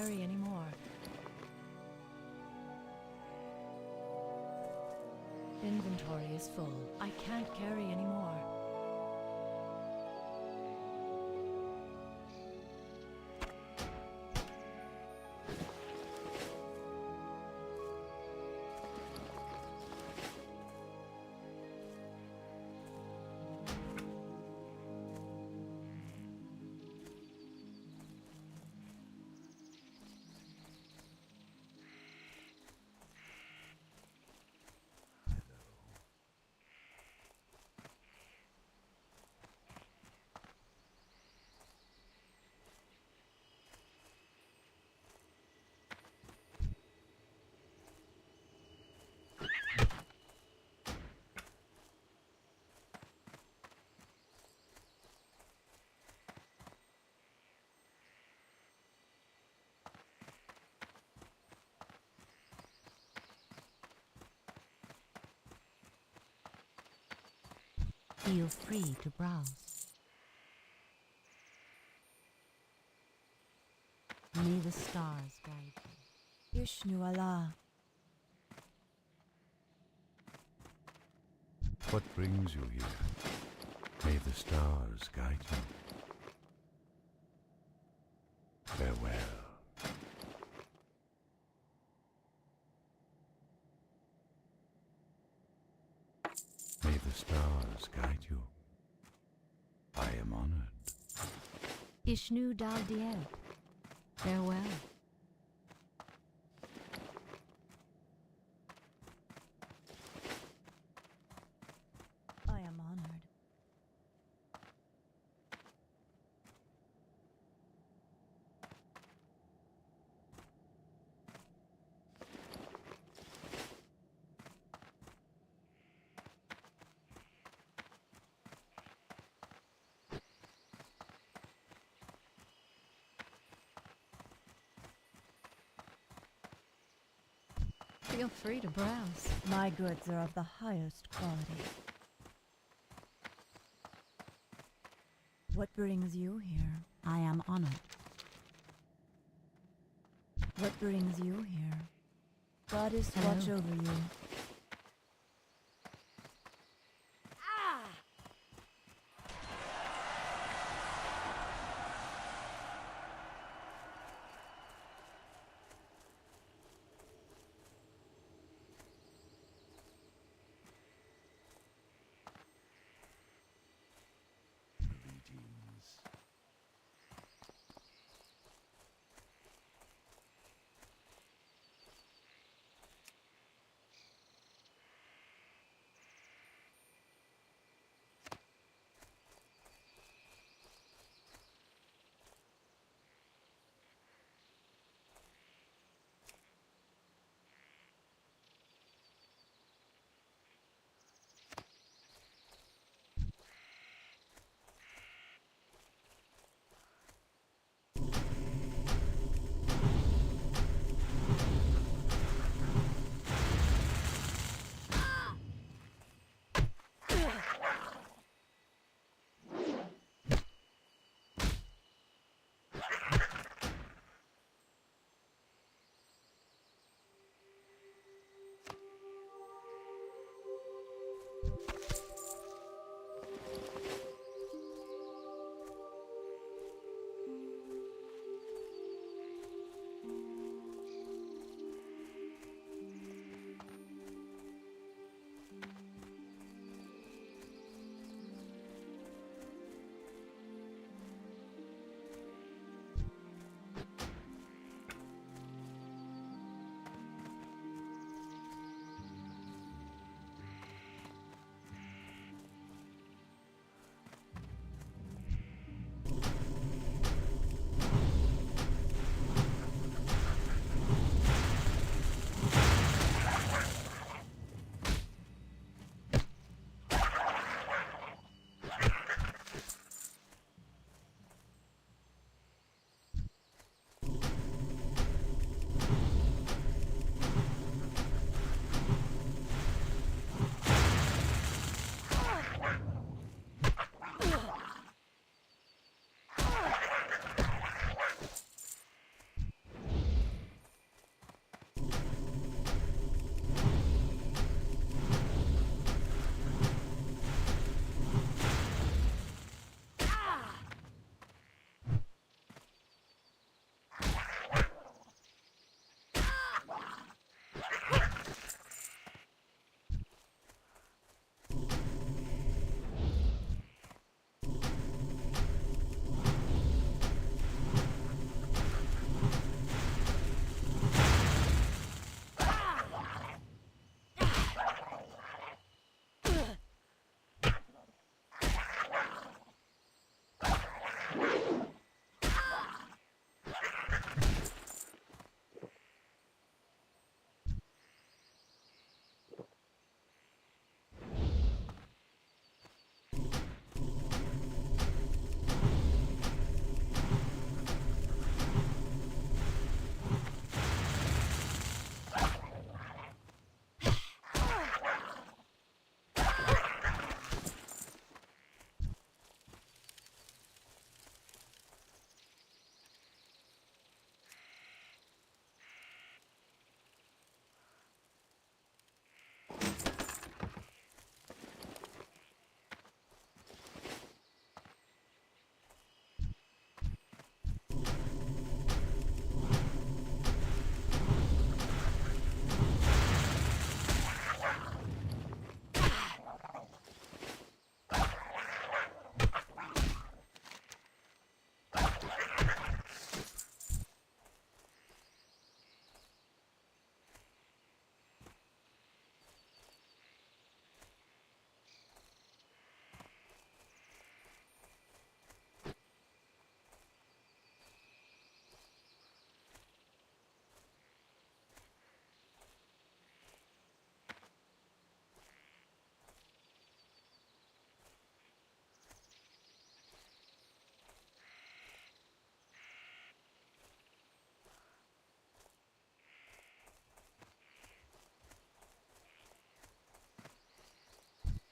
carry anymore. Inventory is full. I can't carry anymore. Feel free to browse. May the stars guide you. Ishnu Allah. What brings you here? May the stars guide you. Farewell. May the stars guide you. I am honored. Ishnu Dal Diel. Farewell. I am honored. Feel free to browse. My goods are of the highest quality. What brings you here? I am honored. What brings you here? Goddess Hello. watch over you. Greetings.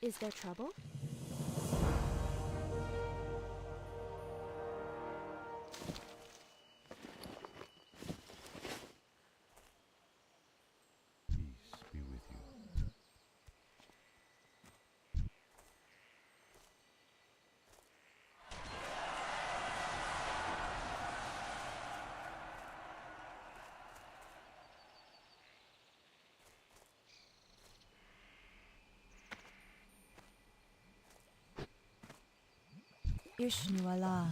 Is there trouble? Peace be with you. Ishnu Allah.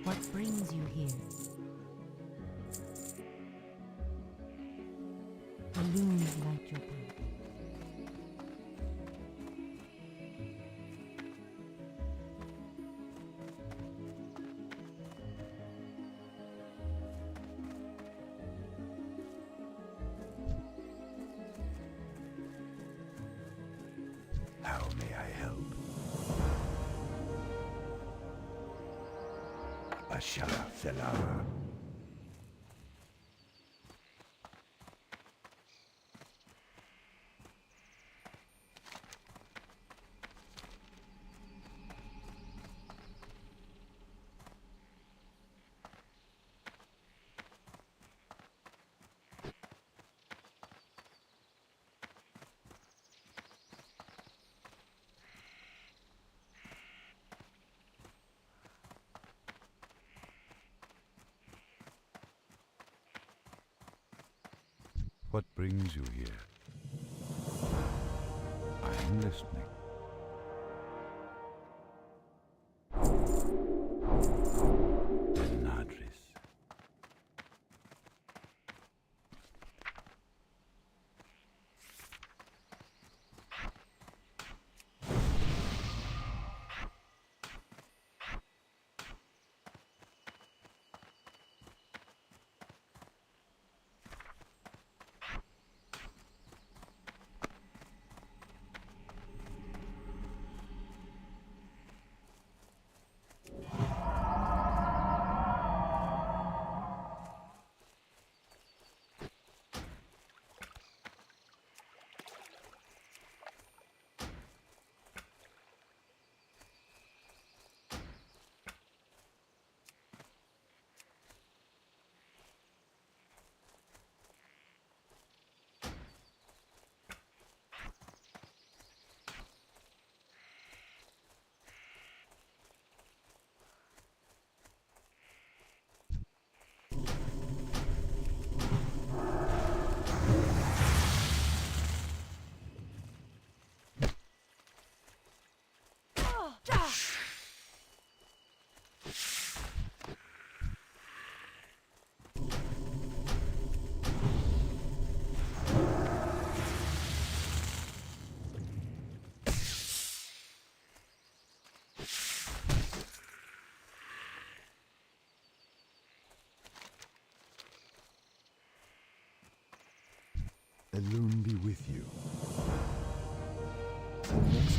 What brings you here? Illume light your path. How may I help? Ashara Felara. What brings you here? I am listening. Nadris. Illume be with you. Next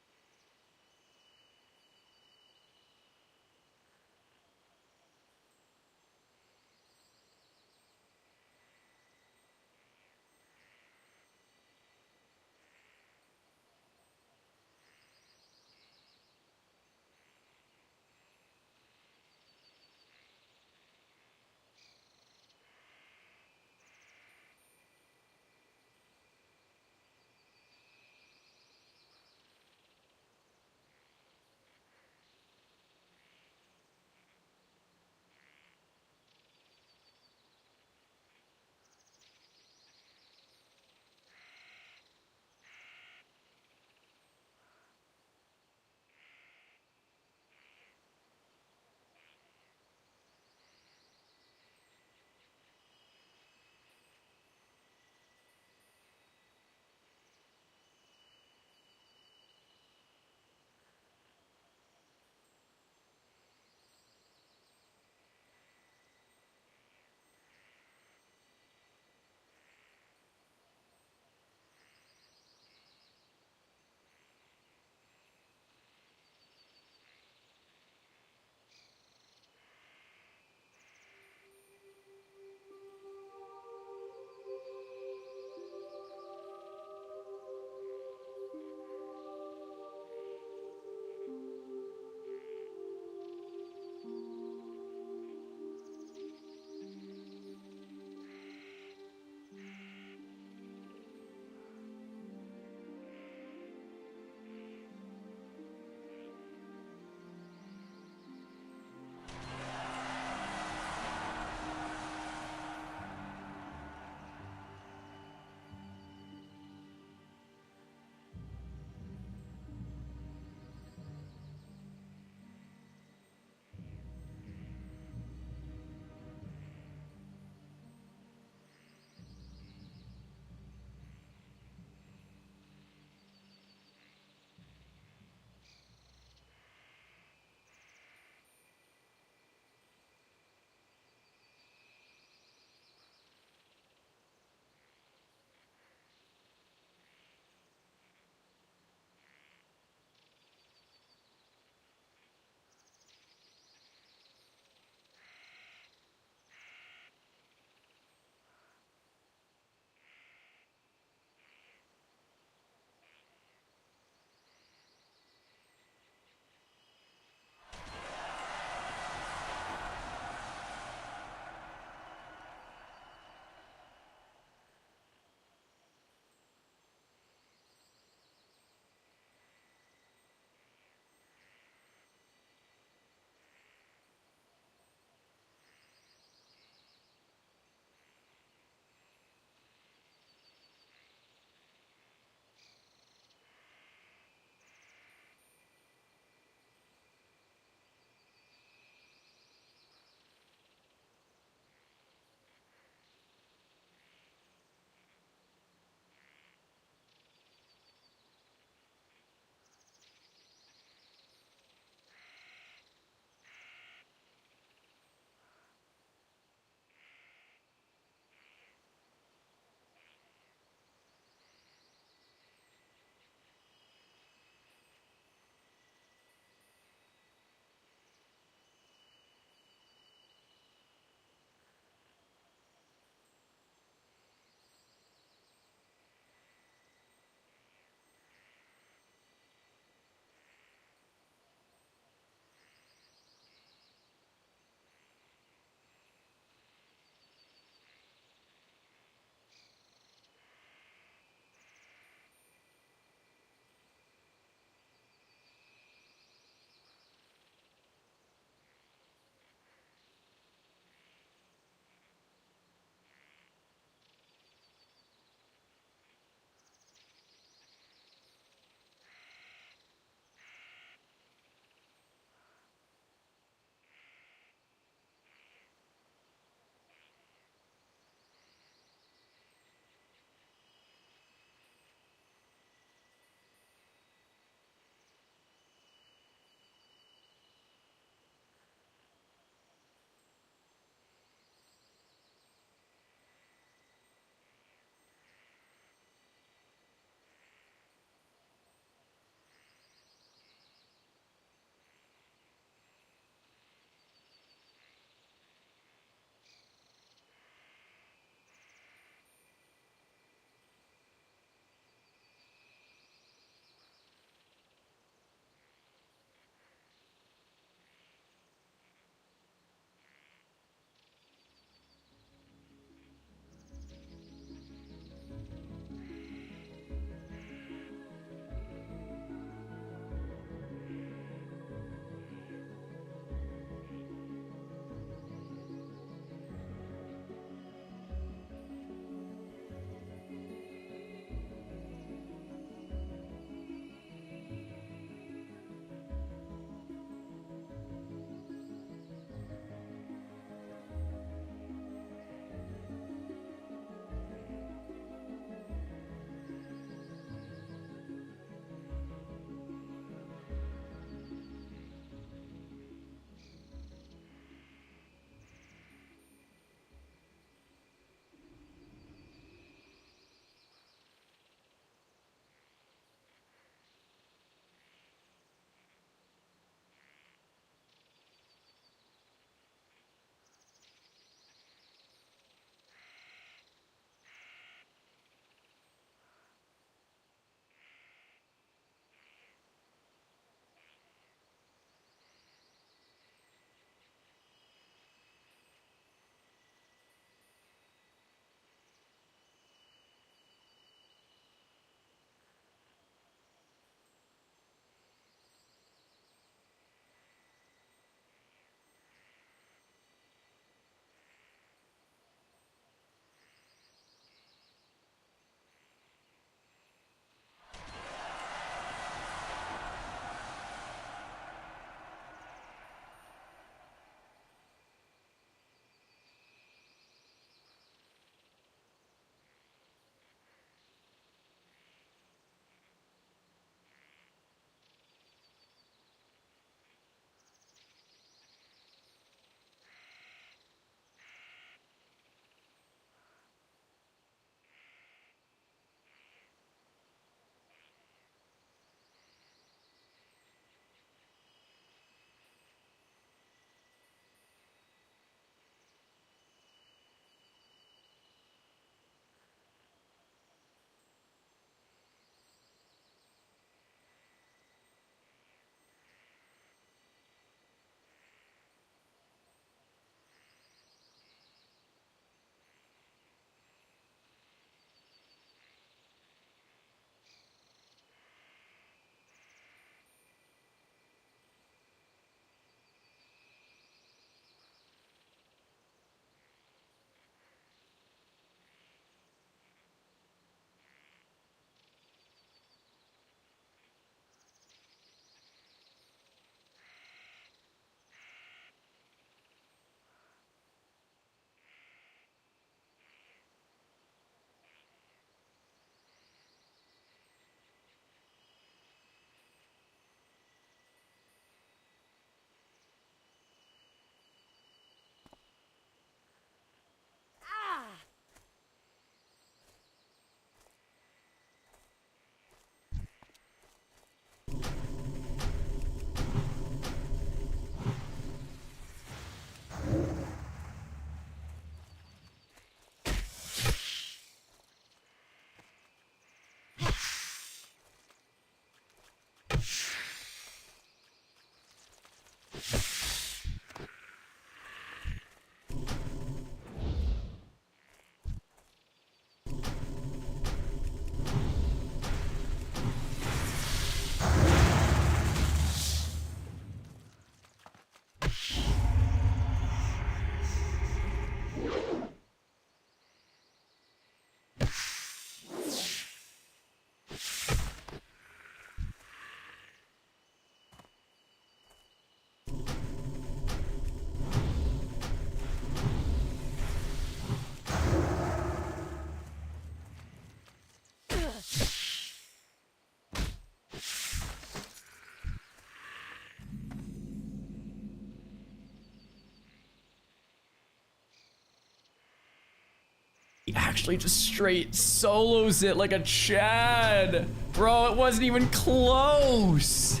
He actually just straight solos it like a Chad. Bro, it wasn't even close.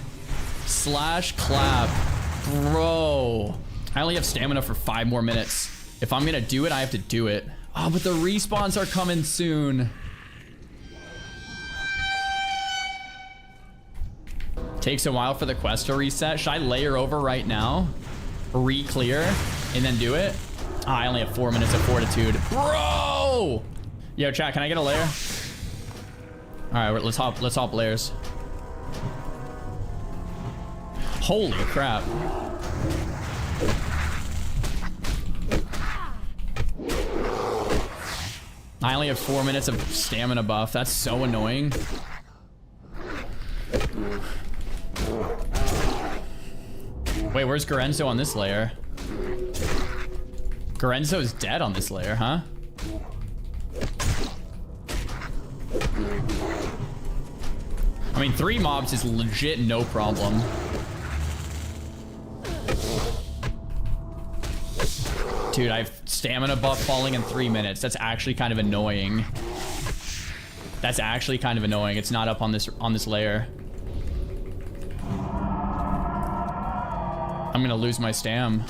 Slash clap. Bro. I only have stamina for 5 more minutes. If I'm gonna do it, I have to do it. Oh, but the respawns are coming soon. Takes a while for the quest to reset. Should I layer over right now? Re-clear and then do it? Oh, I only have 4 minutes of fortitude. Bro! Yo, chat, can I get a layer? All right, let's hop layers. Holy crap. I only have 4 minutes of stamina buff. That's so annoying. Wait, where's Gorenzo on this layer? Gorenzo's dead on this layer, huh? I mean, 3 mobs is legit no problem. Dude, I have stamina buff falling in 3 minutes. That's actually kind of annoying. That's actually kind of annoying. It's not up on this layer. I'm gonna lose my stam.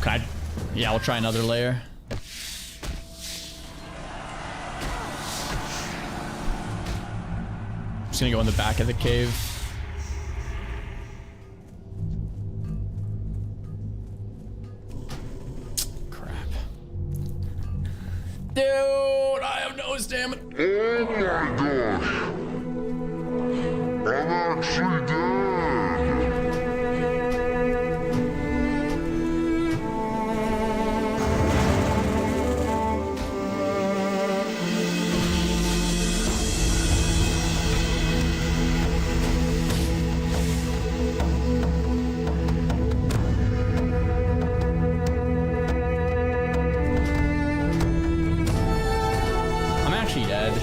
Can I? Yeah, I'll try another layer. I'm just gonna go in the back of the cave. Crap. Dude, I have no stamina. Oh my gosh. I'm actually dead. I'm actually dead.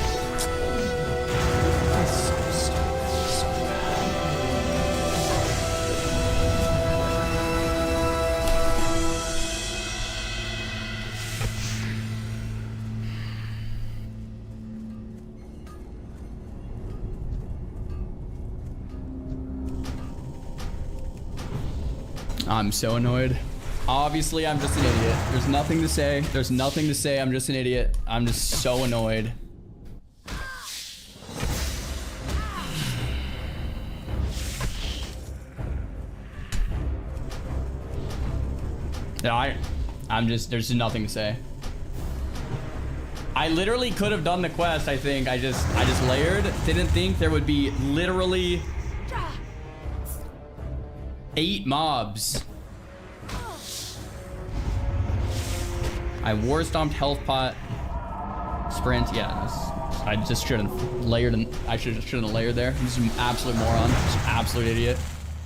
So I'm so annoyed. Obviously, I'm just an idiot. There's nothing to say. There's nothing to say. I'm just an idiot. I'm just so annoyed. No, I'm just, there's nothing to say. I literally could have done the quest, I think. I just layered. Didn't think there would be literally 8 mobs. I war stomped health pot. Sprint, yeah. I just shouldn't layered and I shouldn't have layered there. I'm just an absolute moron. Just an absolute idiot.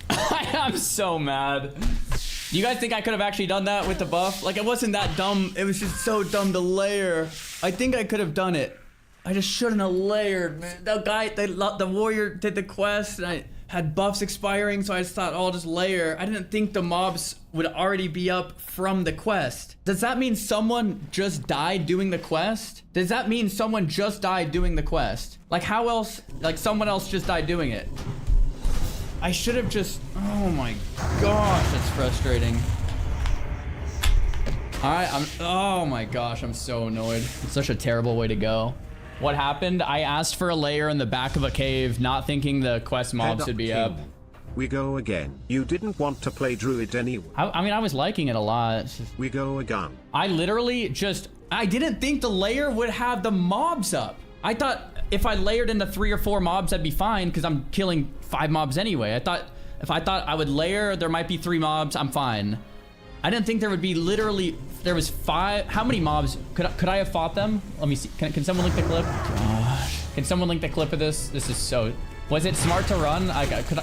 I'm so mad. Do you guys think I could have actually done that with the buff? Like, it wasn't that dumb. It was just so dumb to layer. I think I could have done it. I just shouldn't have layered, man. The guy, the warrior did the quest, and I had buffs expiring, so I just thought, oh, I'll just layer. I didn't think the mobs would already be up from the quest. Does that mean someone just died doing the quest? Does that mean someone just died doing the quest? Like, how else, like, someone else just died doing it? I should have just, oh my gosh, that's frustrating. All right, oh my gosh, I'm so annoyed. It's such a terrible way to go. What happened? I asked for a layer in the back of a cave, not thinking the quest mobs would be up. We go again. You didn't want to play druid anyway. I mean, I was liking it a lot. We go again. I literally just, I didn't think the layer would have the mobs up. I thought if I layered into 3 or 4 mobs, that'd be fine because I'm killing 5 mobs anyway. I thought if I thought I would layer, there might be 3 mobs, I'm fine. I didn't think there would be literally, there was 5. How many mobs? Could I have fought them? Let me see. Can someone link the clip? Gosh. Can someone link the clip of this? This is so, was it smart to run?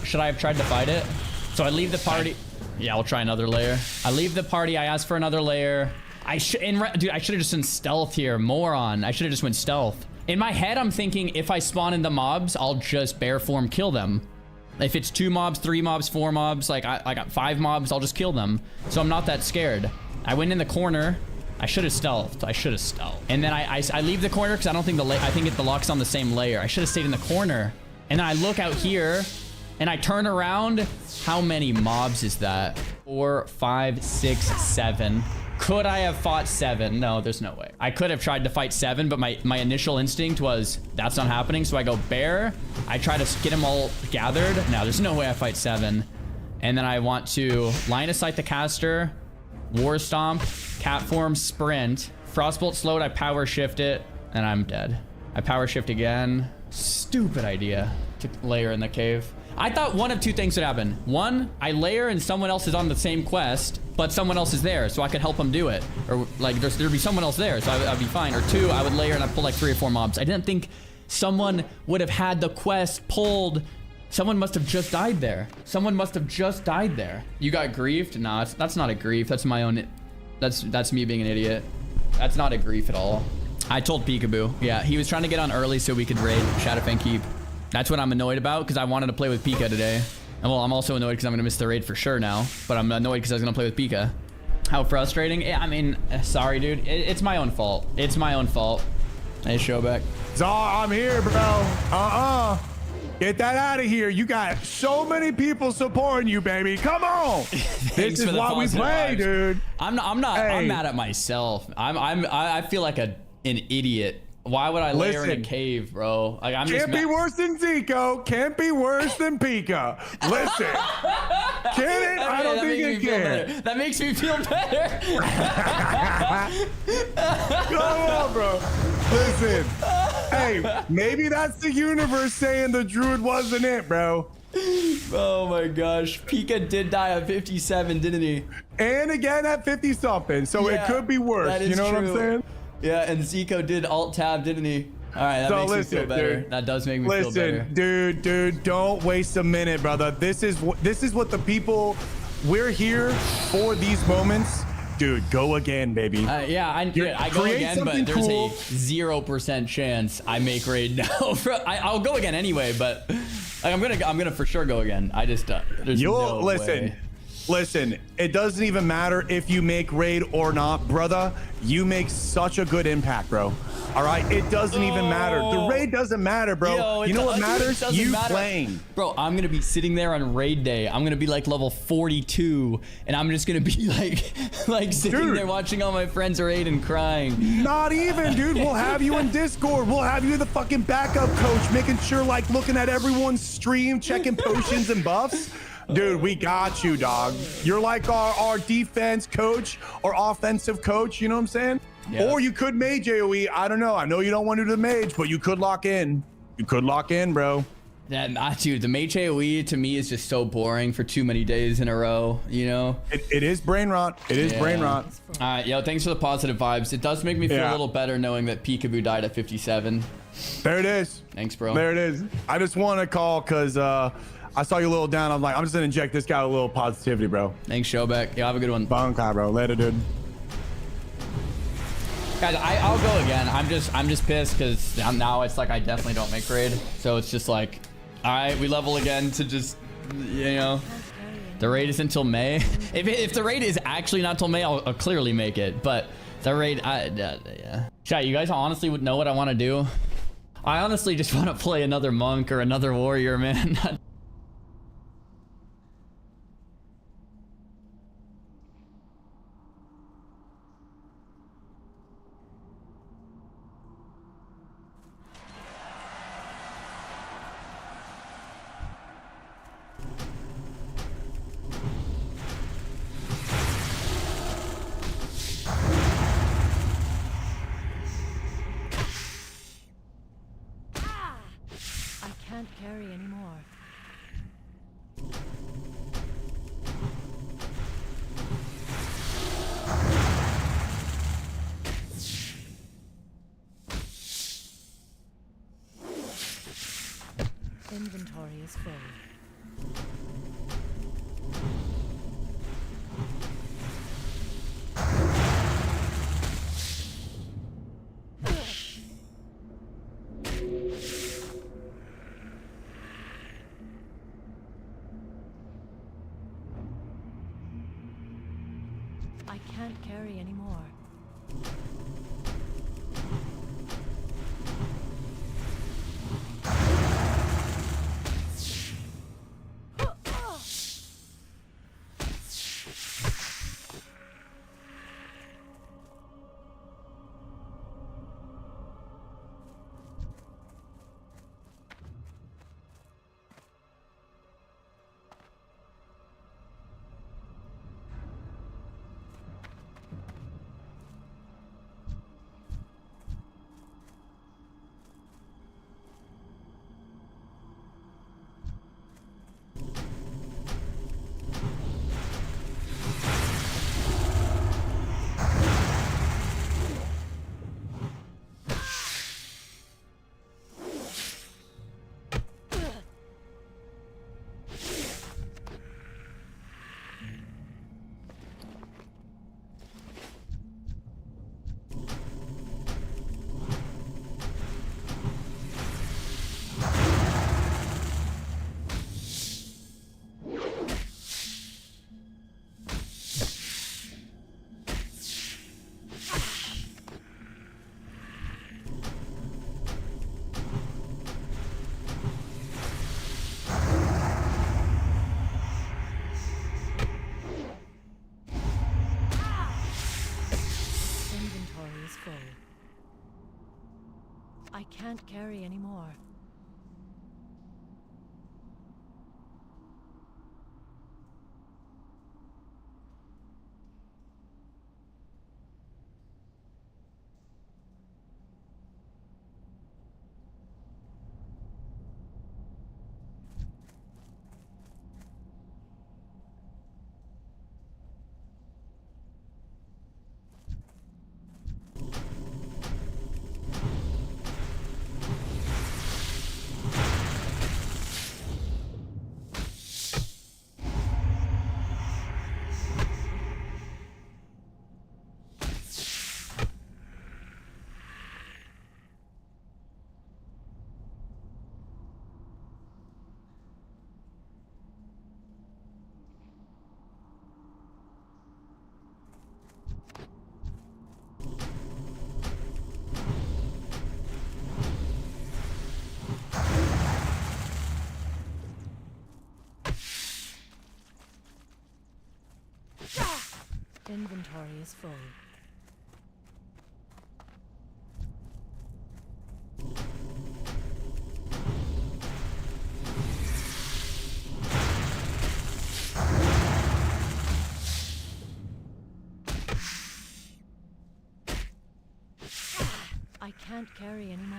Should I have tried to fight it? So I leave the party. Yeah, I'll try another layer. I leave the party. I ask for another layer. Dude, I should have just been stealth here. Moron. I should have just went stealth. In my head, I'm thinking if I spawn in the mobs, I'll just bear form kill them. If it's 2 mobs, 3 mobs, 4 mobs, like I got 5 mobs, I'll just kill them. So I'm not that scared. I went in the corner. I should have stealthed. And then I leave the corner because I don't think I think the lock's on the same layer. I should have stayed in the corner. And then I look out here and I turn around. How many mobs is that? 4, 5, 6, 7. Could I have fought 7? No, there's no way. I could have tried to fight 7, but my initial instinct was that's not happening. So I go bear. I try to get them all gathered. No, there's no way I fight 7. And then I want to line of sight the caster, war stomp, cat form, sprint. Frostbolt slowed. I power shift it, and I'm dead. I power shift again. Stupid idea to layer in the cave. I thought one of 2 things would happen. 1, I layer and someone else is on the same quest, but someone else is there, so I could help them do it. Or like there'd be someone else there, so I'd be fine. Or 2, I would layer and I'd pull like 3 or 4 mobs. I didn't think someone would have had the quest pulled. Someone must have just died there. You got griefed? Nah, that's not a grief. That's my own. That's me being an idiot. That's not a grief at all. I told Peekaboo. Yeah, he was trying to get on early so we could raid Shadowfang Keep. That's what I'm annoyed about because I wanted to play with Pika today. And well, I'm also annoyed because I'm going to miss the raid for sure now. But I'm annoyed because I was going to play with Pika. How frustrating. Yeah, I mean, sorry, dude. It's my own fault. Hey, Showback. Zah, I'm here, bro. Get that out of here. You got so many people supporting you, baby. Come on. This is why we play, dude. I'm not. Hey. I'm mad at myself. I feel like an idiot. Why would I layer in a cave, bro? Like can't be worse than Zico. Can't be worse than Pika. Listen. Can it? I don't think it can. That makes me feel better. Come on, bro. Listen. Hey, maybe that's the universe saying the druid wasn't it, bro. Oh my gosh. Pika did die at 57, didn't he? And again at 50 something. So it could be worse. You know what I'm saying? Yeah, and Zico did alt tab, didn't he? All right, that makes me feel better. Dude, that does make me feel better. Dude, don't waste a minute, brother. This is what the people. We're here for these moments. Dude, go again, baby. Yeah, I go again, but there's a 0% chance I make raid now. I'll go again anyway, but like, I'm gonna for sure go again. I just there's no way. Listen, it doesn't even matter if you make raid or not, brother. You make such a good impact, bro. All right, it doesn't even matter. The raid doesn't matter, bro. Yo, you know what matters? You playing. Bro, I'm gonna be sitting there on raid day. I'm gonna be like level 42, and I'm just gonna be like sitting there watching all my friends raid and crying. Not even, dude. We'll have you in Discord. We'll have you the fucking backup coach, making sure, like, looking at everyone's stream, checking potions and buffs. Dude, we got you, dog. You're like our defense coach or offensive coach, you know what I'm saying? Yeah. Or you could mage AoE. I don't know. I know you don't want to do the mage, but you could lock in. You could lock in, bro. Yeah, dude, the mage AoE to me is just so boring for too many days in a row, you know? It is brain rot. It is brain rot. All right, yo, thanks for the positive vibes. It does make me feel a little better knowing that Peekaboo died at 57. There it is. Thanks, bro. There it is. I just want to call because I saw you a little down. I'm like, I'm just gonna inject this guy with a little positivity, bro. Thanks, Showback. Yeah, have a good one. Bonkai, bro. Later, dude. Guys, I'll go again. I'm just pissed because now it's like I definitely don't make raid. So it's just like, all right, we level again to just, you know, the raid is until May. If the raid is actually not till May, I'll clearly make it. But the raid, yeah. Chat, you guys honestly would know what I want to do. I honestly just want to play another monk or another warrior, man. Can't carry anymore. Inventory is full. carry anymore. Inventory is full. I can't carry anymore. Inventory is full. I can't carry anymore.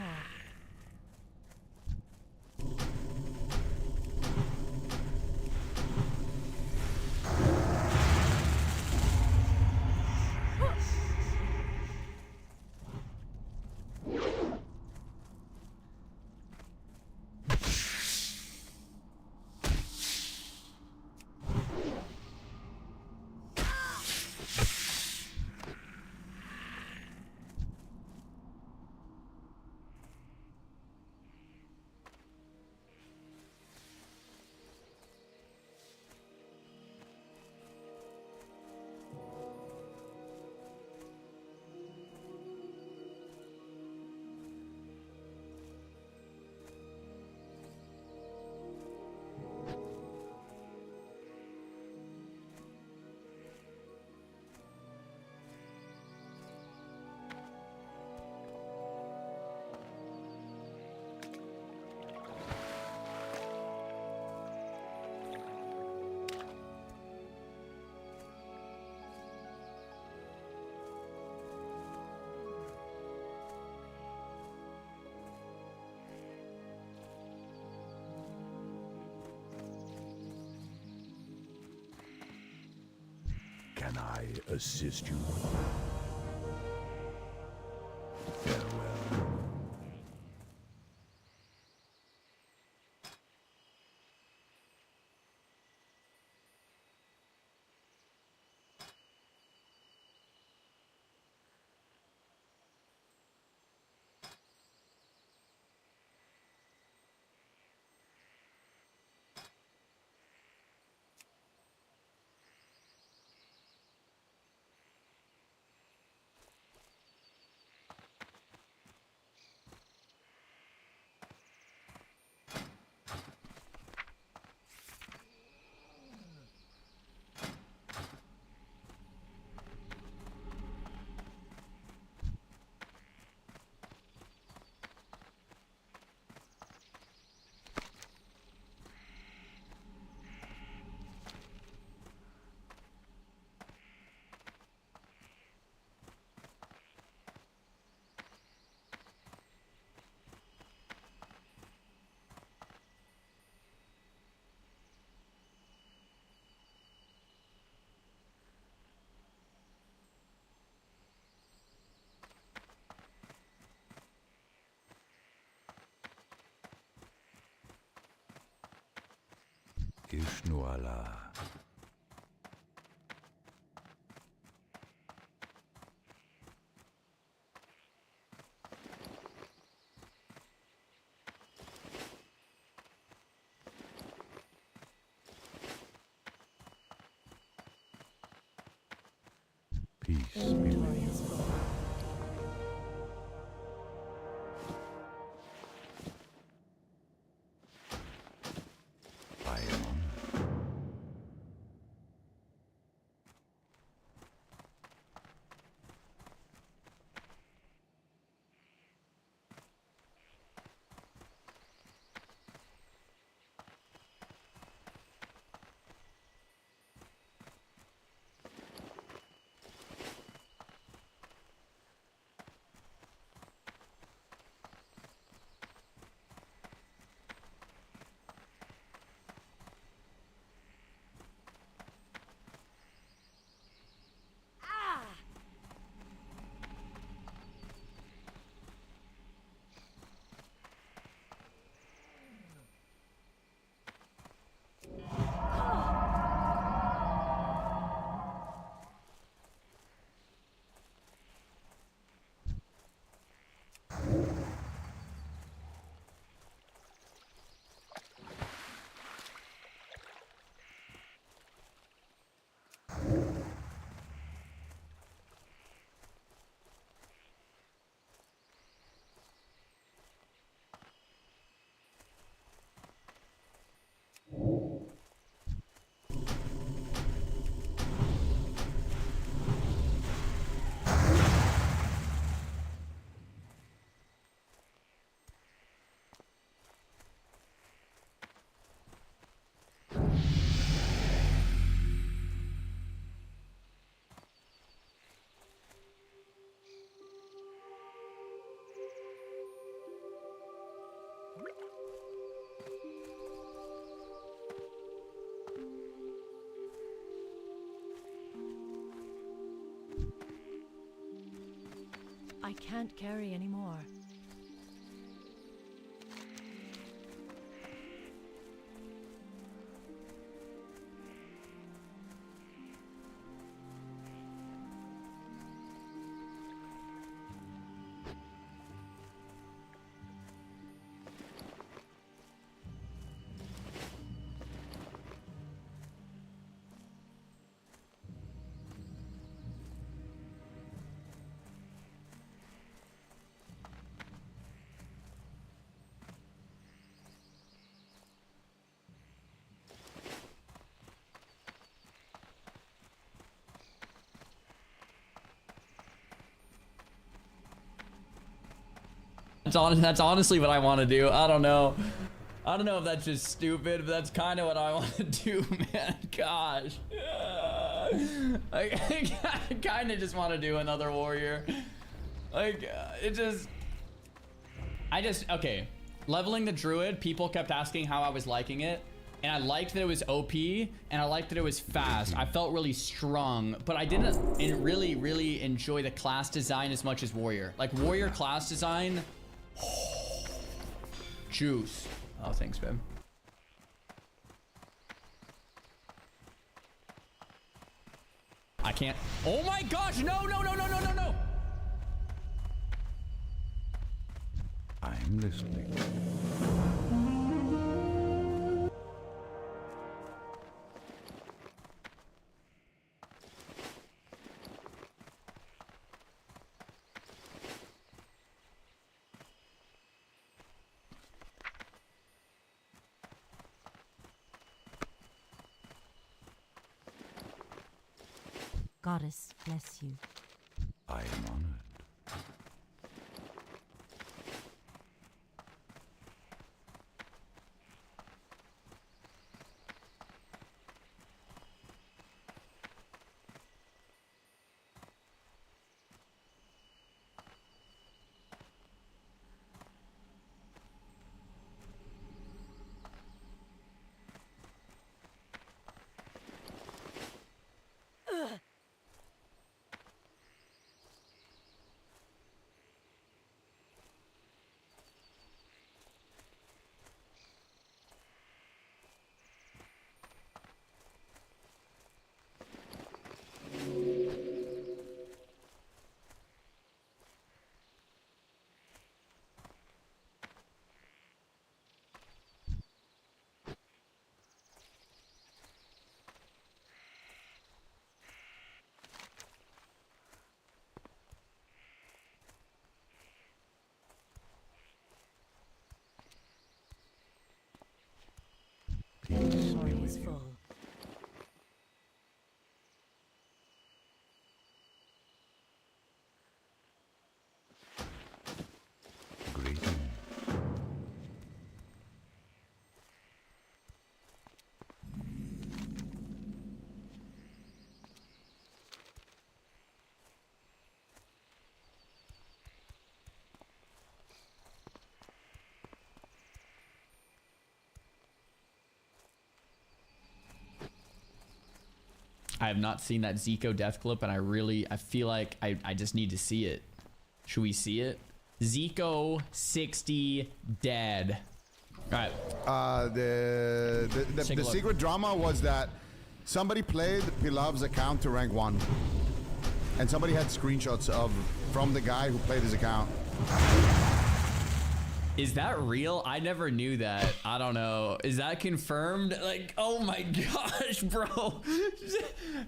Can I assist you? Farewell. Ishnuala. Peace be with you. I am honored. I can't carry anymore. That's honestly what I want to do. I don't know. I don't know if that's just stupid, but that's kind of what I want to do, man. Gosh. I kind of just want to do another warrior. Like, okay. Leveling the druid, people kept asking how I was liking it. And I liked that it was OP, and I liked that it was fast. I felt really strong, but I didn't really enjoy the class design as much as warrior. Like, warrior class design, juice. Oh, thanks, babe. I can't. Oh my gosh, no. I'm listening. Goddess bless you. I am honored. I have not seen that Zico death clip, and I feel like I just need to see it. Should we see it? Zico 60 dead. All right. The secret drama was that somebody played Pilav's account to rank 1, and somebody had screenshots from the guy who played his account. Is that real? I never knew that. I don't know. Is that confirmed? Like, oh my gosh, bro.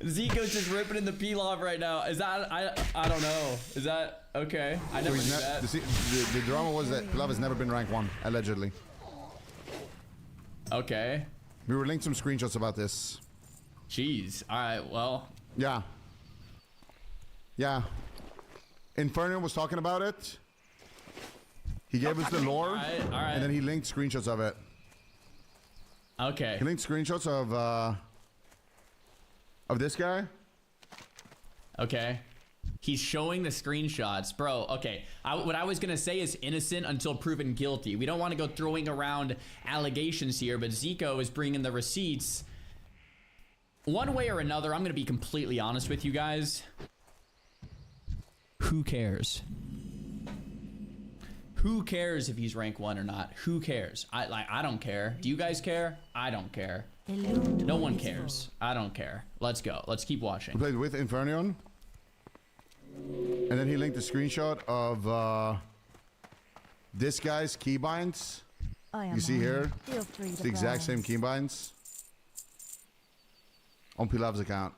Zico's just ripping in the Pilaf right now. Is that, I don't know. Is that, okay. I never knew that. The drama was that Pilav has never been rank 1, allegedly. Okay. We were linked some screenshots about this. Jeez. All right, well. Yeah. Yeah. Inferno was talking about it. He gave us the lore, all right. And then he linked screenshots of it. Okay. He linked screenshots of this guy. Okay. He's showing the screenshots. Bro, okay. What I was going to say is innocent until proven guilty. We don't want to go throwing around allegations here, but Zico is bringing the receipts. One way or another, I'm going to be completely honest with you guys. Who cares? Who cares if he's rank 1 or not? Who cares? I don't care. Do you guys care? I don't care. No one cares. I don't care. Let's go. Let's keep watching. We played with Infernion. And then he linked a screenshot of this guy's keybinds. You see here? It's the exact same keybinds on Pilav's account.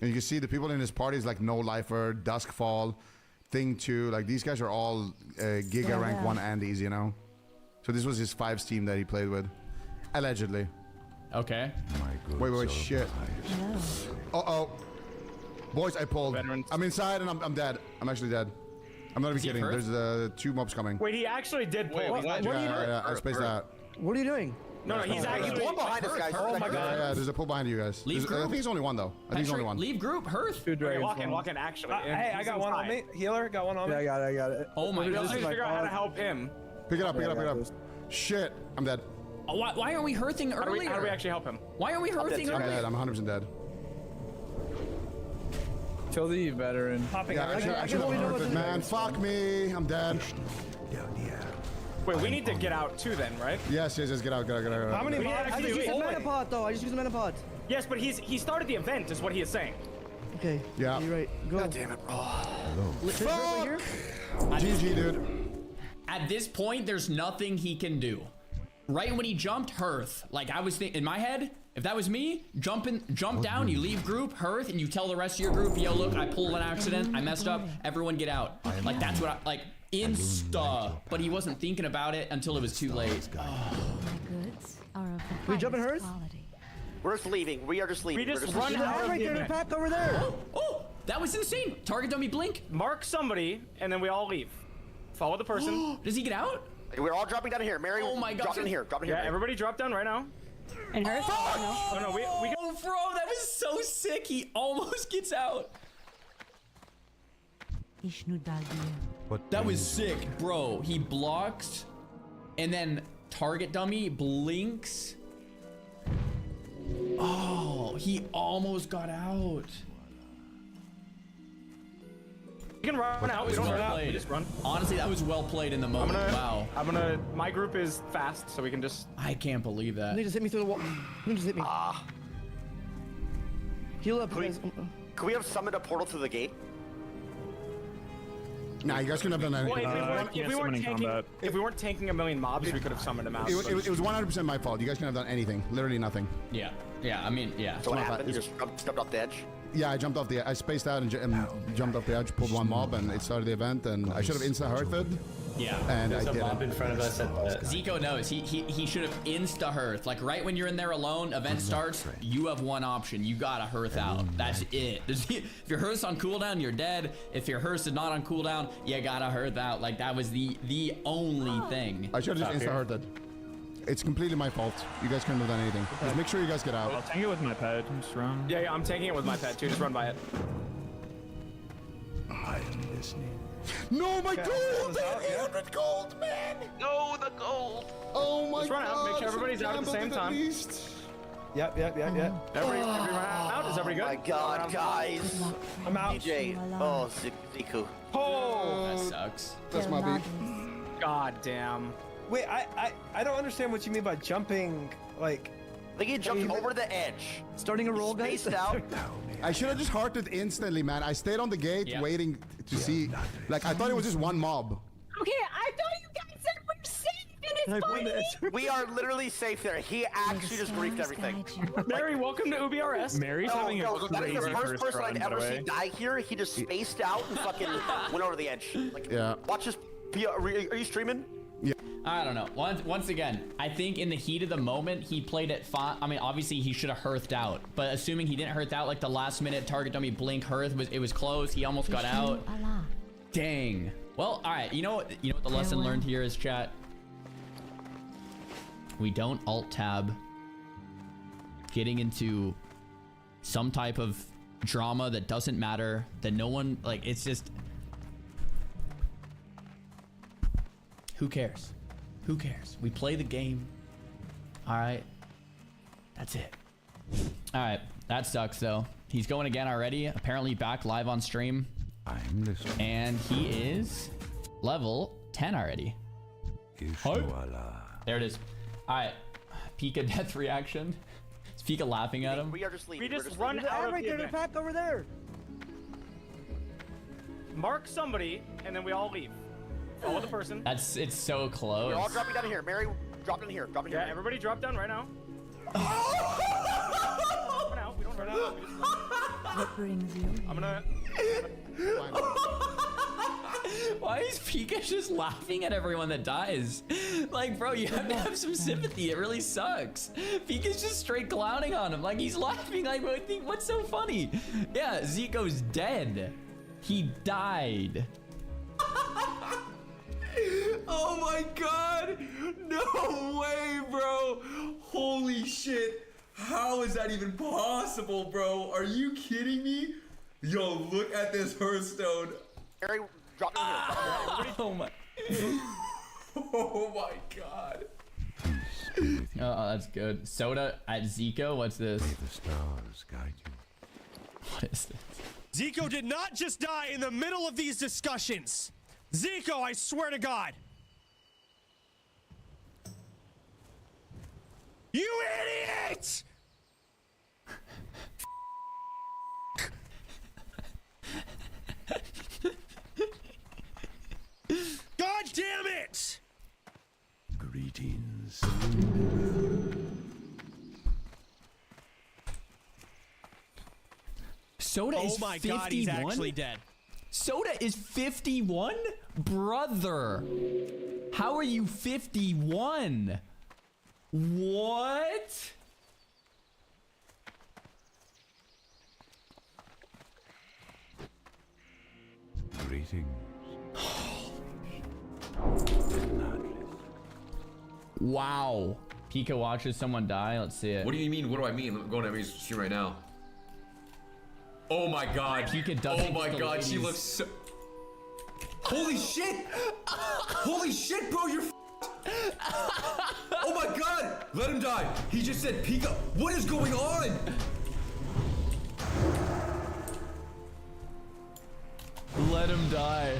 And you can see the people in his party is like No Lifer, Duskfall, Thing 2. Like these guys are all Giga rank 1 Andes, you know? So this was his 5's team that he played with. Allegedly. Okay. Wait, shit. Uh-oh. Boys, I pulled. Veterans. I'm inside and I'm dead. I'm actually dead. I'm not even kidding. There's 2 mobs coming. Wait, he actually did pull. Wait, what are you doing? Yeah, I spaced out. What are you doing? No, he's actually one behind us, guys. Oh my god. Yeah, there's a pull behind you guys. I think he's only one though. I think he's only one. Leave group, Hearth. Okay, walk in, actually. Hey, I got one on me. Healer, got one on me. Yeah, I got it. Oh my god. Let's figure out how to help him. Pick it up. Shit, I'm dead. Oh, why aren't we Hearthing earlier? How do we actually help him? Why are we Hearthing I'm earlier? dead. I'm 100% dead. Kill the veteran. Yeah, I should have heard it, man. Fuck me. I'm dead. Wait, we need to get out too then, right? Yes, get out. How many mods? I just used a Holy. Metapod though. I just used a Metapod. Yes, but he started the event, is what he is saying. Okay. Yeah. You're right. Go. God damn it, bro. Fuck! GG, dude. At this point, there's nothing he can do. Right when he jumped, Hearth. Like I was thinking in my head, if that was me, jump down, you leave group, Hearth, and you tell the rest of your group, yo, look, I pulled an accident, I messed up, everyone get out. Like that's what insta. But he wasn't thinking about it until it was too late. My goods are of the We jumping highest Hearth? quality. We're just leaving. We are just leaving. We just We're run There's out of right the there. The event. pack over there. Oh, that was insane. Target dummy blink. Mark somebody, and then we all leave. Follow the person. Does he get out? We're all dropping down here. Mary, Oh my God. drop in here. Drop in here. Yeah, Mary. everybody drop down right now. And her? Oh no, we Oh, bro, that was so sick. He almost gets out. That was sick, bro. He blocks, and then target dummy blinks. Oh, he almost got out. can run out. We don't run out. We just run. Honestly, that was well played in the moment. Wow. My group is fast, so we can just. I can't believe that. You just hit me through the wall. You just hit me. Heal up, guys. Can we have summoned a portal to the gate? Nah, you guys couldn't have done that. Well, if we weren't tanking a million mobs, we could have summoned them out. It was 100% my fault. You guys couldn't have done anything. Literally nothing. Yeah. Yeah. I mean, yeah. So what happened? You just jumped off the edge? Yeah, I jumped off the. I spaced out and jumped off the edge, pulled one mob, and it started the event. And I should have insta-hearthed. Yeah. And There's I a didn't. mob in front of us at the... Zico knows. He should have insta-hearth. Like right when you're in there alone, event starts, you have one option. You gotta hearth out. That's it. If your hearth's on cooldown, you're dead. If your hearth is not on cooldown, you gotta hearth out. Like that was the only thing. I should have just insta-hearthed. It's completely my fault. You guys couldn't have done anything. Just make sure you guys get out. I'll tank it with my pet. Just run. Yeah, I'm taking it with my pet too. Just run by it. I am listening. No, my gold! 800 gold, man! No, the gold! Oh my god! Just run out. Make sure everybody's out at the same time. Yeah, Yep. Everybody out? Is everybody good? Oh my God, guys. I'm out. DJ. Oh, Ziku. Oh, That sucks. That's my beat. God damn. Wait, I don't understand what you mean by jumping. Like, I think he jumped over the edge. starting a roll, guys. Spaced out. I should have just hearted instantly, man. I stayed on the gate Yeah. waiting to see. Like, I thought it was just one mob. Okay, I thought you guys said we're safe and it's fine. We are literally safe there. He actually just griefed everything. Mary, welcome to UBRS. Mary's having a That is crazy the first person run, I'd by the ever way. seen die here. He just spaced out and fucking went over the edge. Like, Yeah. watch this. Are you streaming? I don't know. Once again, I think in the heat of the moment, he played it fine. I mean, obviously he should have hearthed out, but assuming he didn't hearth out, like the last minute target dummy blink hearth it was close. He almost got out. Allah. Dang. Well, all right. You know what the lesson learned here is, chat. We don't alt tab getting into some type of drama that doesn't matter, that no one, like, it's just, who cares? Who cares? We play the game. All right. That's it. All right. That sucks, though. He's going again already. Apparently back live on stream. I'm listening. And he is level 10 already. There it is. All right. Pika death reaction. Is Pika laughing at him? We are just leaving. We We're just just run leaving. out of right the there, they're event. back over there. Mark somebody, and then we all leave. Follow the person. It's so close. We're all dropping down here. Mary, drop in here. Drop in here. Yeah, everybody drop down right now. We don't run out. We don't run out. We just What brings you? I'm gonna. Why is Pika just laughing at everyone that dies? Like, bro, you have to have some sympathy. It really sucks. Pika's just straight clowning on him. Like, he's laughing. Like, what's so funny? Yeah, Zico's dead. He died. Oh my god! No way, bro! Holy shit! How is that even possible, bro? Are you kidding me? Yo, look at this Hearthstone. Mary, drop in here. Oh my. Oh my god. Oh, that's good. Soda at Zico? What's this? May the stars guide you. What is this? Zico did not just die in the middle of these discussions. Zico, I swear to God. You idiot! God damn it! Greetings. Soda is Oh my 51? God, he's actually dead. Soda is 51? Brother. How are you 51? What? Greetings. Wow. Pika watches someone die. Let's see it. What do you mean? What do I mean? I'm going to every stream right now. Oh my god. Pika doesn't Oh my get the god, she ladies. looks so... Holy shit! Holy shit, bro, you're oh my god! Let him die! He just said Pika. What is going on? Let him die.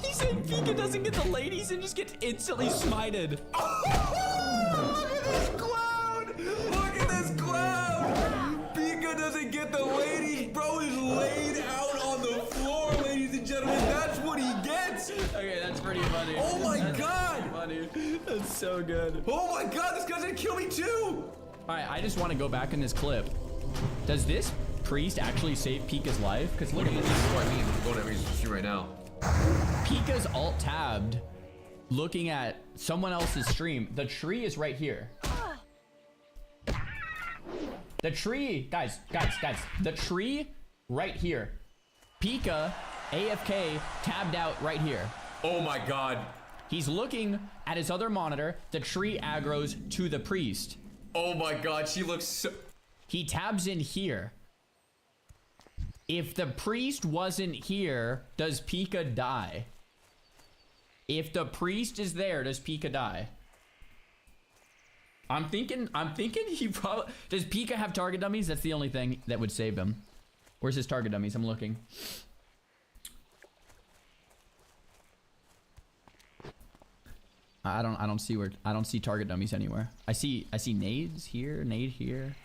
He said Pika doesn't get the ladies and just gets instantly smited. Look at this clown! Look at this clown! Pika doesn't get the ladies, bro. He's laid out on the floor, ladies and gentlemen. That's what he gets. Okay, that's pretty funny. Oh my That's god! pretty funny. That's so good. Oh my god, this guy's gonna kill me too! Alright, I just want to go back in this clip. Does this priest actually save Pika's life? Because look at this. What I mean, I'm going to every stream right now. Pika's alt tabbed, looking at someone else's stream. The tree is right here. The tree, guys, the tree right here. Pika, AFK, tabbed out right here. Oh my god. He's looking at his other monitor. The tree aggroes to the priest. Oh my god, she looks so... He tabs in here. If the priest wasn't here, does Pika die? If the priest is there, does Pika die? I'm thinking he probably... Does Pika have target dummies? That's the only thing that would save him. Where's his target dummies? I'm looking. I don't see target dummies anywhere. I see nades here, nade here.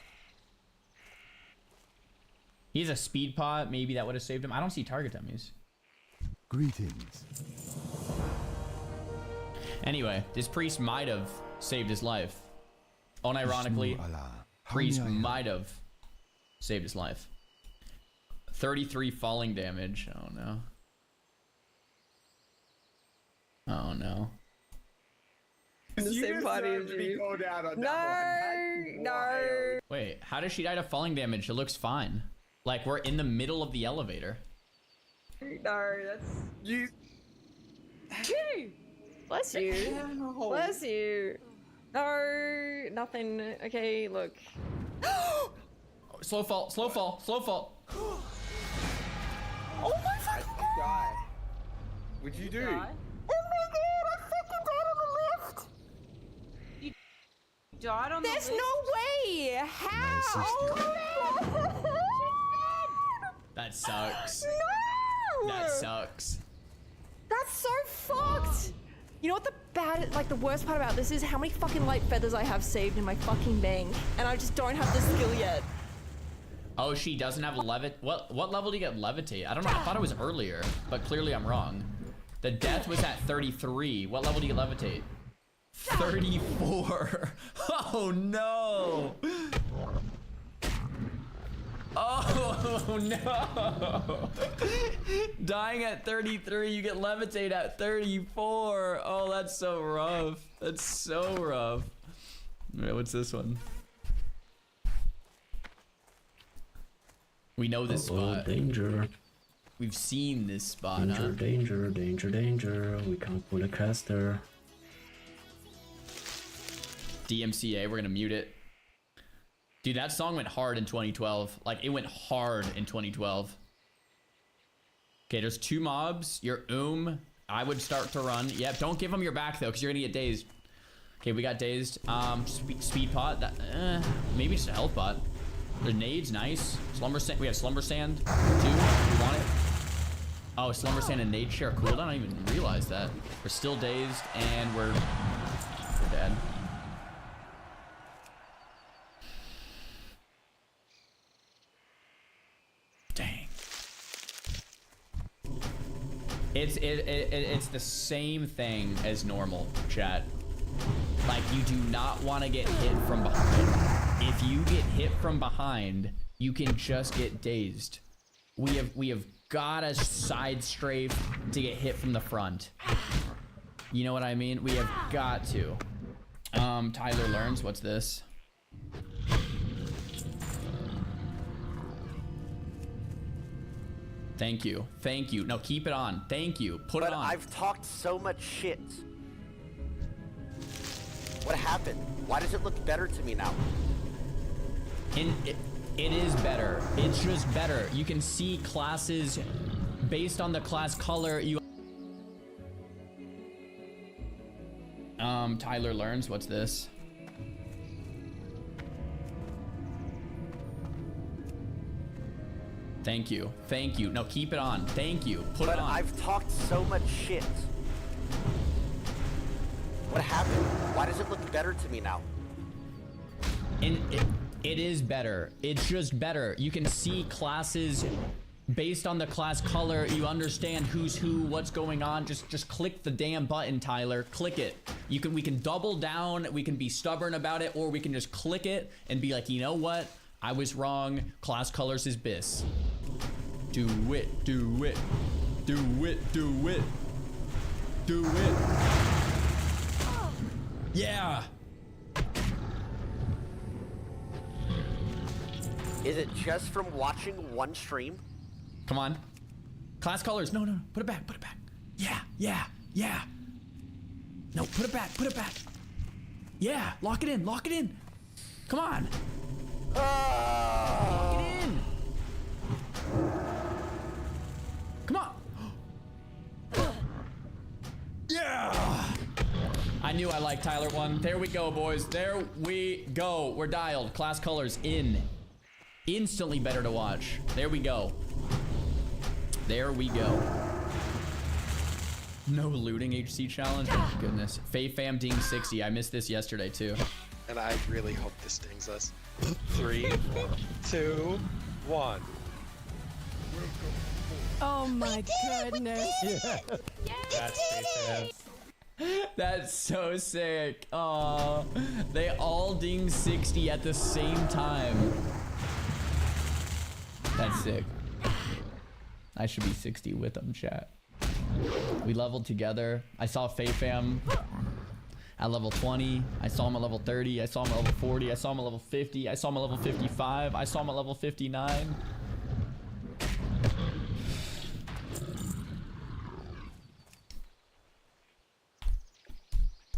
He's a speed pot. Maybe that would have saved him. I don't see target dummies. Greetings. Anyway, this priest might have saved his life. Unironically, priest might have saved his life. 33 falling damage. Oh no. Oh no. The same body as you. No. Wait, how does she die to falling damage? It looks fine. Like we're in the middle of the elevator. No, that's you. Bless you. Bless you. No, nothing. Okay, look. Slow fall, slow fall, slow fall. Oh my fucking god. What'd you do? Oh my god, I fucking died on the lift. You died on the lift? There's no way. How? Oh no. That sucks. No. That sucks. That's so fucked. You know what the worst part about this is? How many fucking light feathers I have saved in my fucking bank, and I just don't have the skill yet. Oh, she doesn't have what level do you get levitate? I don't know. I thought it was earlier, but clearly I'm wrong. The death was at 33. What level do you levitate? 34. Oh no. Oh no. Dying at 33, you get levitate at 34. Oh, that's so rough. That's so rough. Alright, what's this one? We know this spot. Danger. We've seen this spot, Danger, danger, danger, danger. We can't put a caster. DMCA, we're gonna mute it. Dude, that song went hard in 2012. Like, it went hard in 2012. Okay, there's 2 mobs. Your I would start to run. Yeah, don't give them your back, though, because you're gonna get dazed. Okay, we got dazed. Speed pot. That, maybe just a health pot. There's nades, nice. Slumber Sand. We have Slumber Sand, 2. We want it. Oh, Slumber Sand and nade share cooldown. I didn't even realize that. We're still dazed, and we're dead. Dang. It's the same thing as normal, chat. Like, you do not want to get hit from behind. If you get hit from behind, you can just get dazed. We have got to side strafe to get hit from the front. You know what I mean? We have got to. Tyler learns. What's this? Thank you. Thank you. No, keep it on. Thank you. Put it on. I've talked so much shit. What happened? Why does it look better to me now? It is better. It's just better. You can see classes based on the class color. Tyler learns. What's this? Thank you. Thank you. No, keep it on. Thank you. Put it on. I've talked so much shit. What happened? Why does it look better to me now? It is better. It's just better. You can see classes based on the class color. You understand who's who, what's going on. Just click the damn button, Tyler. Click it. We can double down. We can be stubborn about it, or we can just click it and be like, you know what? I was wrong. Class colors is bis. Do it. Do it. Do it. Do it. Do it. Yeah. Is it just from watching one stream? Come on. Class colors. No, no. Put it back. Put it back. Yeah. Yeah. Yeah. No, put it back. Put it back. Yeah. Lock it in. Lock it in. Come on. Lock it in. Come on. Yeah. I knew I liked Tyler 1. There we go, boys. There we go. We're dialed. Class colors in. Instantly better to watch. There we go. There we go. No looting HC challenge. Oh, goodness. Faye Fam ding 60. I missed this yesterday, too. And I really hope this stings us. 3, 2, 1. Oh my goodness. That's so sick. Oh, they all ding 60 at the same time. That's sick. I should be 60 with them, chat. We leveled together. I saw Faye Fam at level 20. I saw him at level 30. I saw him at level 40. I saw him at level 50. I saw him at level 55. I saw him at level 59.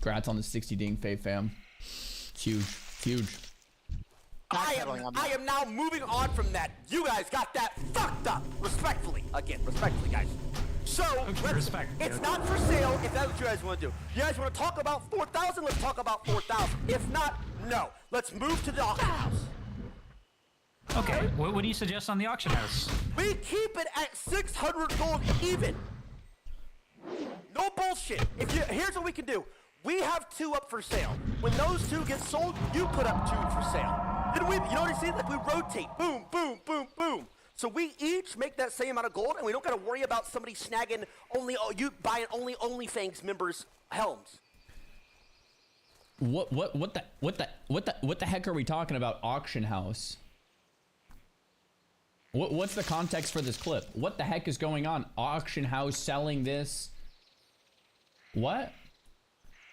Congrats on the 60 ding, Faye Fam. It's huge. It's huge. I am now moving on from that. You guys got that fucked up. Respectfully. Again, respectfully, guys. So, it's not for sale if that's what you guys want to do. You guys want to talk about 4,000? Let's talk about 4,000. If not, no. Let's move to the auction house. Okay, what do you suggest on the auction house? We keep it at 600 gold even. No bullshit. Here's what we can do. We have 2 up for sale. When those 2 get sold, you put up 2 for sale. Then you know what I see? Like we rotate. Boom, boom, boom, boom. So we each make that same amount of gold, and we don't got to worry about somebody snagging buying only OnlyFans members' helms. What the heck are we talking about? Auction house. What's the context for this clip? What the heck is going on? Auction house selling this. What?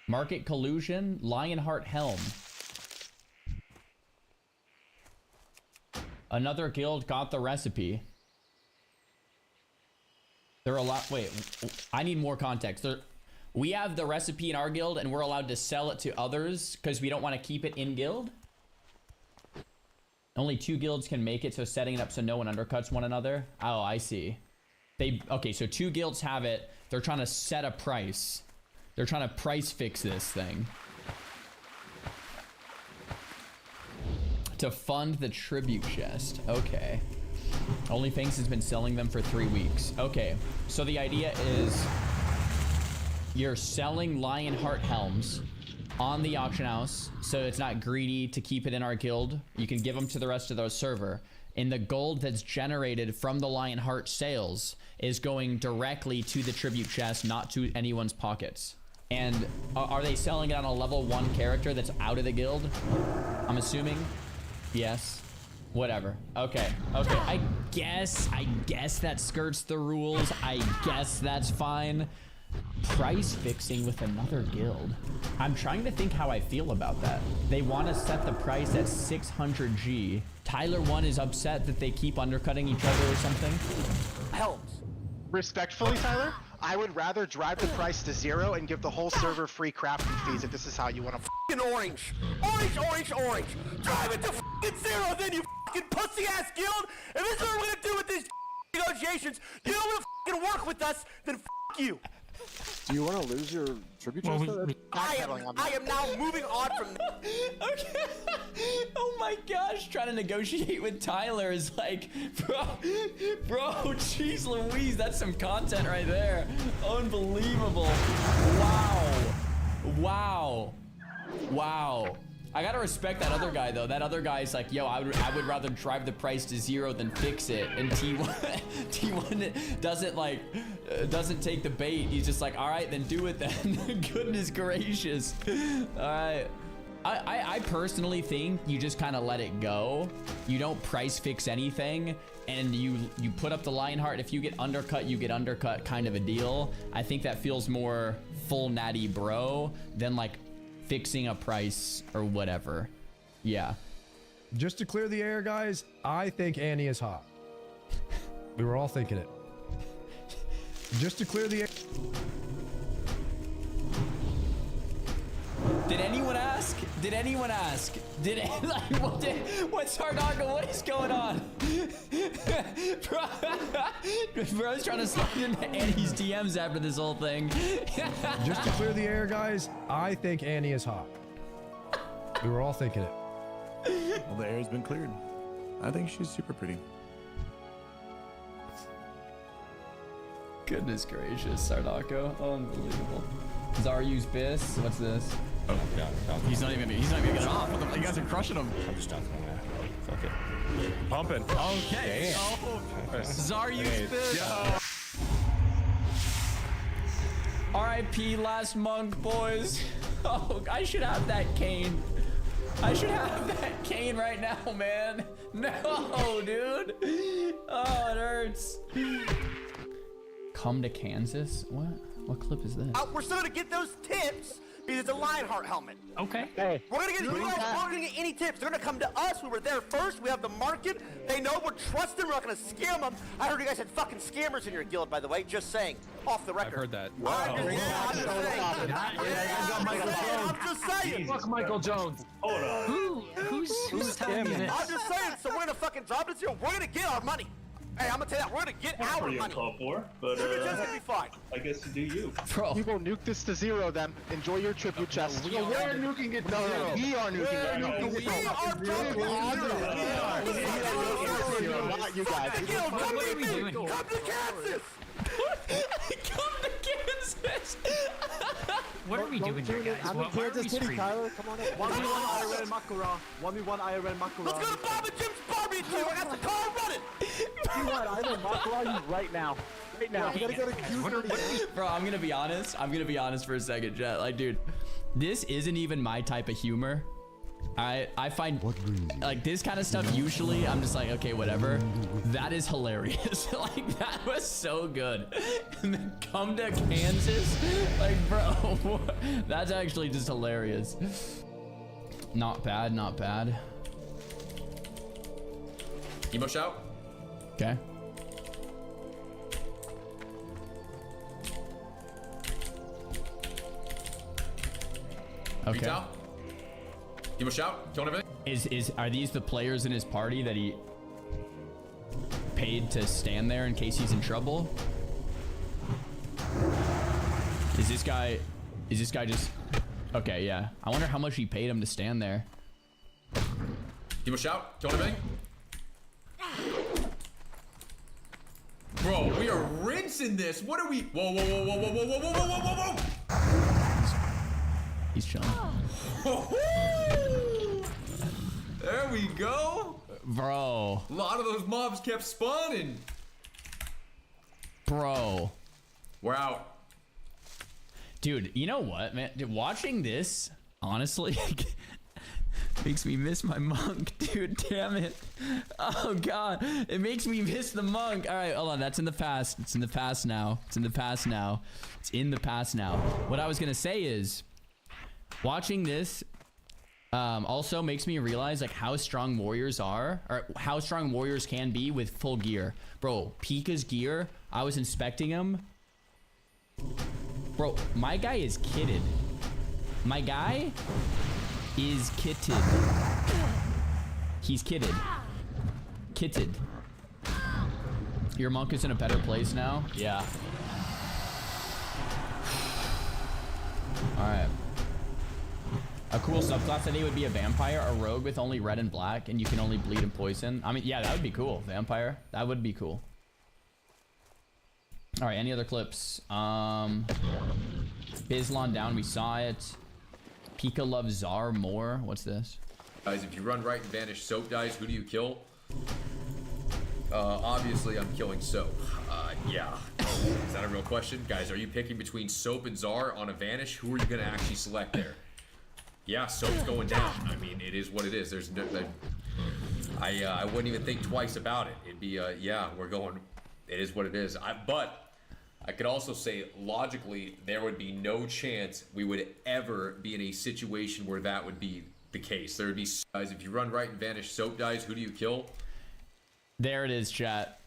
Market collusion, Lionheart helm. Another guild got the recipe. There are a lot. Wait, I need more context. We have the recipe in our guild and we're allowed to sell it to others because we don't want to keep it in guild. Only 2 guilds can make it, so setting it up so no one undercuts one another. Oh, I see. Okay, so 2 guilds have it. They're trying to set a price. They're trying to price fix this thing. To fund the tribute chest. Okay. OnlyFans has been selling them for 3 weeks. Okay, so the idea is you're selling Lionheart helms on the auction house, so it's not greedy to keep it in our guild. You can give them to the rest of the server. And the gold that's generated from the Lionheart sales is going directly to the tribute chest, not to anyone's pockets. And are they selling it on a level 1 character that's out of the guild? I'm assuming. Yes. Whatever. Okay. Okay. I guess that skirts the rules. I guess that's fine. Price fixing with another guild. I'm trying to think how I feel about that. They want to set the price at 600G. Tyler 1 is upset that they keep undercutting each other or something. Helms. Respectfully, Tyler, I would rather drive the price to 0 and give the whole server free crafting fees if this is how you want to f***ing orange. Orange. Drive it to f***ing 0, then you f***ing pussy-ass guild. If this is what we're going to do with these negotiations, you don't want to f***ing work with us, then f*** you. Do you want to lose your tribute chest? I am now moving on from Okay. Oh my gosh, trying to negotiate with Tyler is like, bro, jeez Louise, that's some content right there. Unbelievable. Wow. I gotta respect that other guy though. That other guy's like, yo, I would rather drive the price to 0 than fix it. And T1 doesn't take the bait. He's just like, all right, then do it then. Goodness gracious. All right. I personally think you just kind of let it go. You don't price fix anything, and you put up the Lionheart. If you get undercut, you get undercut, kind of a deal. I think that feels more full natty bro than like fixing a price or whatever. Yeah. Just to clear the air, guys, I think Annie is hot. We were all thinking it. Just to clear the air. Did anyone ask? Did anyone ask? Did like what's Sardaga? What is going on? Bro's trying to slide into Annie's DMs after this whole thing. Just to clear the air, guys, I think Annie is hot. We were all thinking it. Well, the air's been cleared. I think she's super pretty. Goodness gracious, Sardako. Unbelievable. Zaryu's Biss. What's this? Oh, yeah. He's not even gonna get it off. You guys are crushing him. I'm just not gonna. Fuck it. Pumping. Okay. Damn. Oh, Zaryu's Biss. R.I.P. Last Monk, boys. Oh, I should have that cane. I should have that cane right now, man. No, dude. Oh, it hurts. Come to Kansas? What? What clip is this? We're still gonna get those tips because it's a Lionheart helmet. Okay. Hey, we're gonna get you guys. We're gonna get any tips. They're gonna come to us. We were there first. We have the market. They know we're trusting. We're not gonna scam them. I heard you guys had fucking scammers in your guild, by the way. Just saying, off the record. I've heard that. I'm just saying. Fuck Michael Jones. Hold on. Who's telling you this? I'm just saying. So we're gonna fucking drop it zero. We're gonna get our money. Hey, I'm gonna tell you that. We're gonna get our money. Call for, but It's just gonna be fine. I guess you do you. Bro. We will nuke this to zero then. Enjoy your tribute chest. We're nuking it. No, we are nuking it. Not you guys. What are we doing? Come to Kansas! Come to Kansas! What are we doing here, guys? I'm in Kansas City, Tyler. Come on in. 1v1 IRL Makura. 1v1 IRL Makura. Let's go to Bob and Jim's barbecue. I got the car running. You want IRL Makura right now. Right now. We gotta go to Q30. Bro, I'm gonna be honest. I'm gonna be honest for a second, Jet. Like, dude, this isn't even my type of humor. I find like this kind of stuff usually I'm just like, okay, whatever. That is hilarious. Like, that was so good. And then come to Kansas, like, bro, that's actually just hilarious. Not bad, not bad. Emo shout. Okay. Okay. Emo shout. Killing everything. Are these the players in his party that he paid to stand there in case he's in trouble? Is this guy just okay? Yeah. I wonder how much he paid him to stand there. Emo shout. Killing everything. Bro, we are rinsing this. What are we? Whoa, whoa, whoa, whoa, whoa, whoa, whoa, whoa, whoa, whoa, whoa. He's chilling. There we go. Bro. A lot of those mobs kept spawning. Bro. We're out. Dude, you know what, man? Dude, watching this, honestly, makes me miss my monk, dude. Damn it. Oh, God. It makes me miss the monk. All right, hold on. That's in the past. It's in the past now. It's in the past now. It's in the past now. What I was going to say is, watching this also makes me realize like how strong warriors are, or how strong warriors can be with full gear. Bro, Pika's gear, I was inspecting him. Bro, my guy is kitted. My guy is kitted. He's kitted. Kitted. Your monk is in a better place now? Yeah. Alright. A cool subclass idea would be a vampire, a rogue with only red and black, and you can only bleed and poison. I mean, yeah, that would be cool. Vampire. That would be cool. Alright, any other clips? Bizlon down, we saw it. Pika loves Czar more. What's this? Guys, if you run right and vanish Soap dies, who do you kill? Obviously, I'm killing Soap. Yeah. Is that a real question? Guys, are you picking between Soap and Czar on a vanish? Who are you going to actually select there? Yeah, Soap's going down. I mean, it is what it is. There's no... I wouldn't even think twice about it. It'd be, yeah, we're going... It is what it is. But I could also say, logically, there would be no chance we would ever be in a situation where that would be the case. There would be... Guys, if you run right and vanish Soap dies, who do you kill? There it is, chat.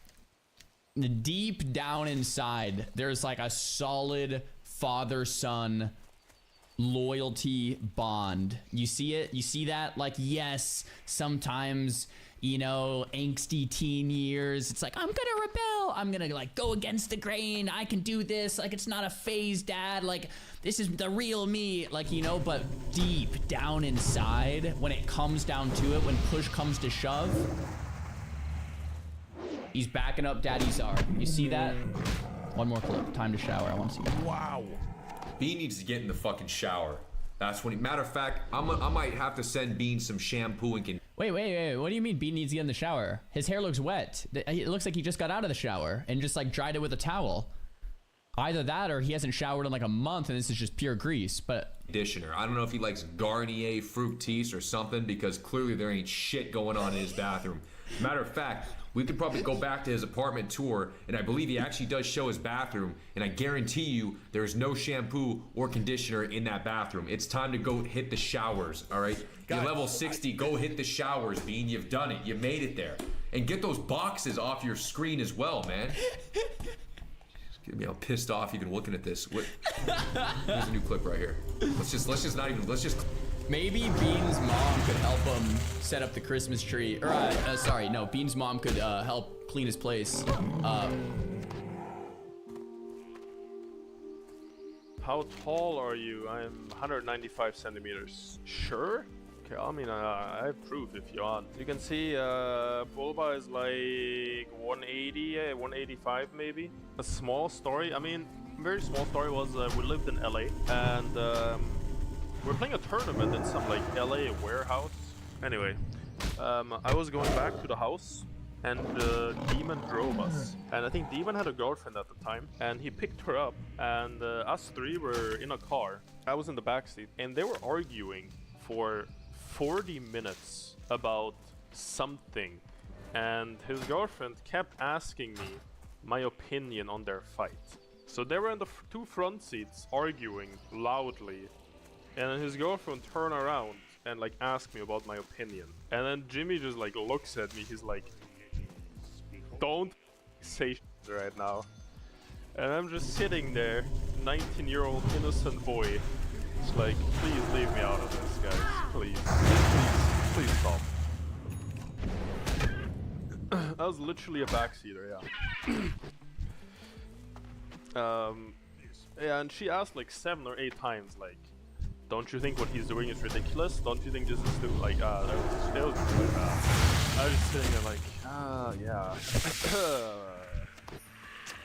Deep down inside, there's like a solid father-son loyalty bond. You see it? You see that? Like, yes, sometimes, you know, angsty teen years, it's like, I'm gonna rebel. I'm gonna like go against the grain. I can do this. Like, it's not a phase, Dad. Like, this is the real me. Like, you know, but deep down inside, when it comes down to it, when push comes to shove, he's backing up Daddy Czar. You see that? One more clip. Time to shower. I want to see that. Wow. Bean needs to get in the fucking shower. That's when. Matter of fact, I might have to send Bean some shampoo and can. Wait. What do you mean Bean needs to get in the shower? His hair looks wet. It looks like he just got out of the shower and just like dried it with a towel. Either that or he hasn't showered in like a month and this is just pure grease. But Conditioner. I don't know if he likes Garnier Fructis or something because clearly there ain't shit going on in his bathroom. Matter of fact, we could probably go back to his apartment tour, and I believe he actually does show his bathroom, and I guarantee you there's no shampoo or conditioner in that bathroom. It's time to go hit the showers, all right? You're level 60, go hit the showers, Bean. You've done it. You made it there. And get those boxes off your screen as well, man. Just get me all pissed off even looking at this. What? Here's a new clip right here. Let's just maybe Bean's mom could help him set up the Christmas tree. Or, sorry, no, Bean's mom could help clean his place. How tall are you? I'm 195 centimeters. Sure? Okay, I mean, I have proof if you want. You can see Bulba is like 180, 185 maybe. A small story, I mean, very small story was we lived in LA and we're playing a tournament in some like LA warehouse. Anyway, I was going back to the house and Demon drove us. And I think Demon had a girlfriend at the time and he picked her up and us three were in a car. I was in the backseat and they were arguing for 40 minutes about something. And his girlfriend kept asking me my opinion on their fight. So they were in the two front seats arguing loudly. And then his girlfriend turned around and like asked me about my opinion. And then Jimmy just like looks at me. He's like, don't say shit right now. And I'm just sitting there, 19-year-old innocent boy. Just like, please leave me out of this, guys. Please stop. I was literally a backseater, yeah. Yeah, and she asked like 7 or 8 times, like, don't you think what he's doing is ridiculous? Don't you think this is stupid? Like, that was really bad. I was just sitting there like, yeah.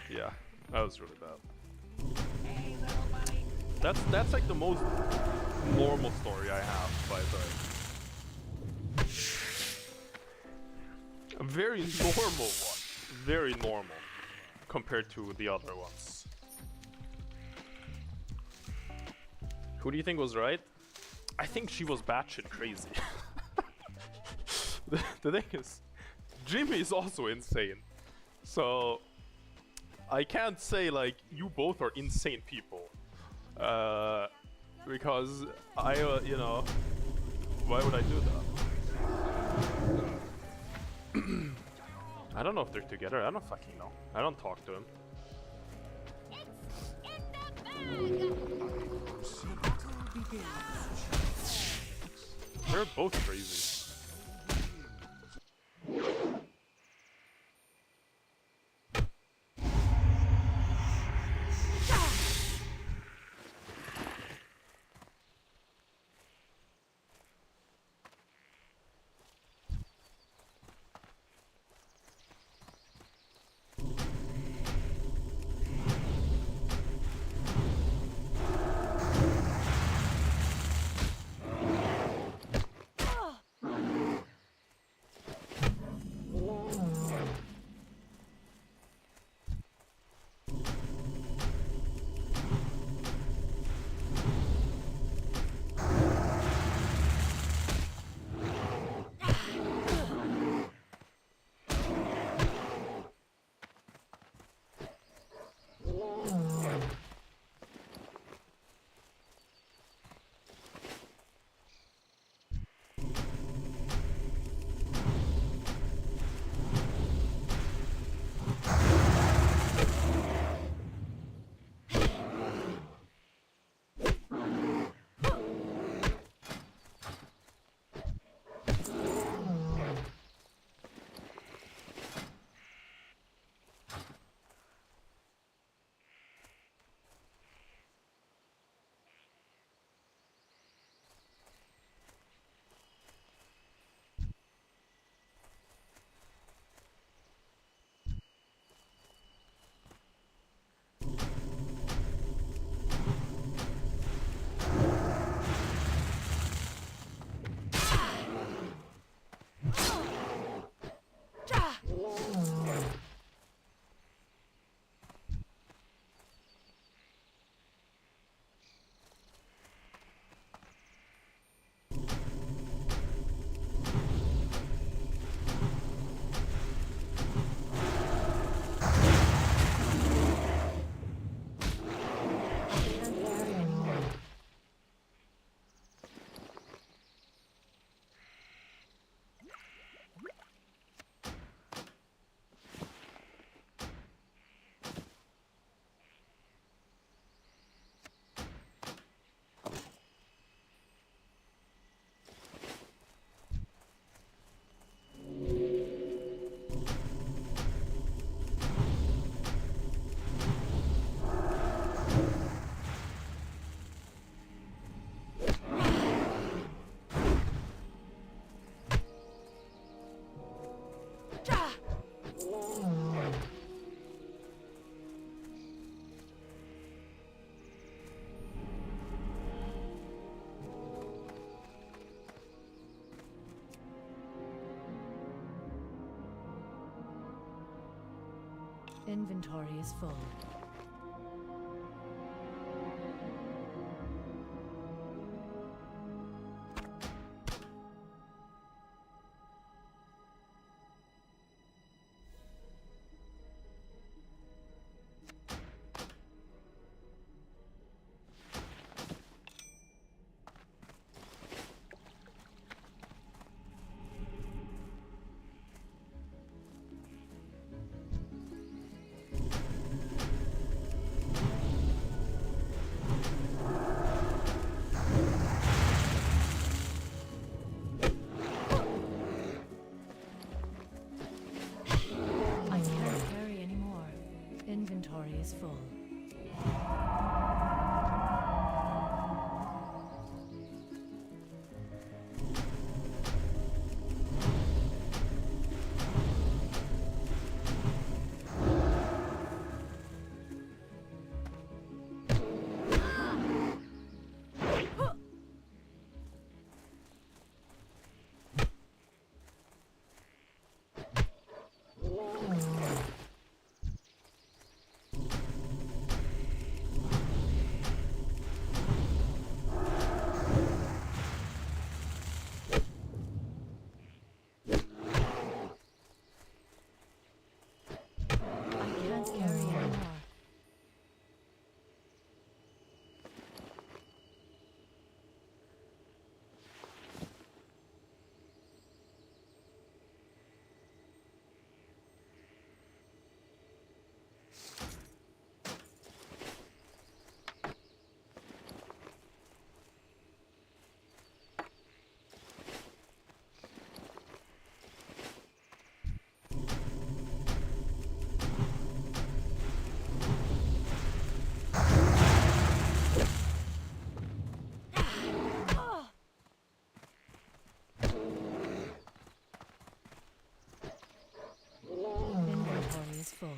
Yeah, that was really bad. That's like the most normal story I have, by the way. A very normal one. Very normal. Compared to the other ones. Who do you think was right? I think she was batshit crazy. The thing is, Jimmy is also insane. So, I can't say like, you both are insane people. Because I, you know, why would I do that? I don't know if they're together, I don't fucking know. I don't talk to him. They're both crazy. Inventory is full. I can't carry anymore. Inventory is full. I can't carry anymore. Inventory is full.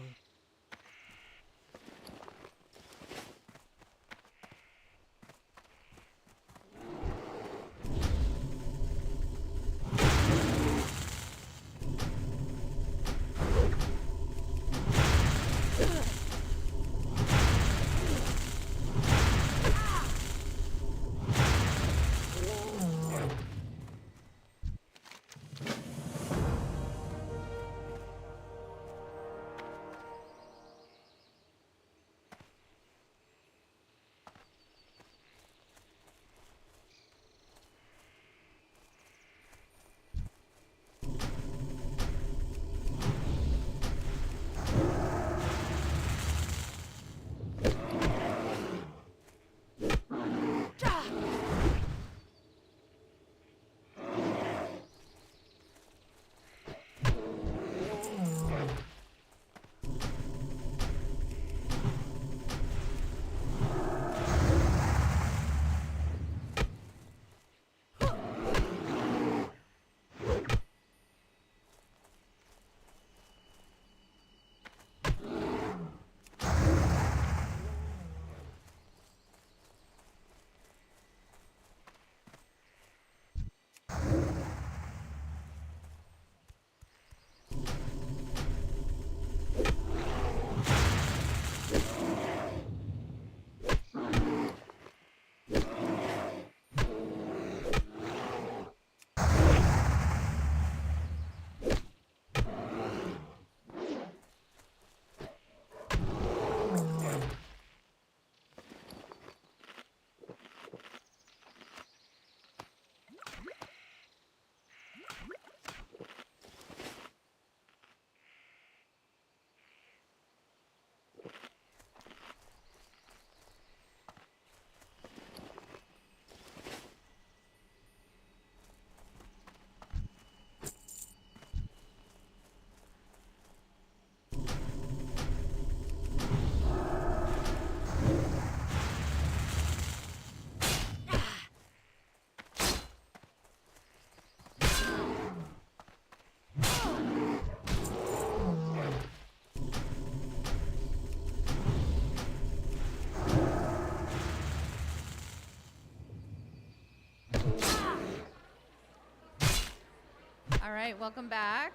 All right, welcome back.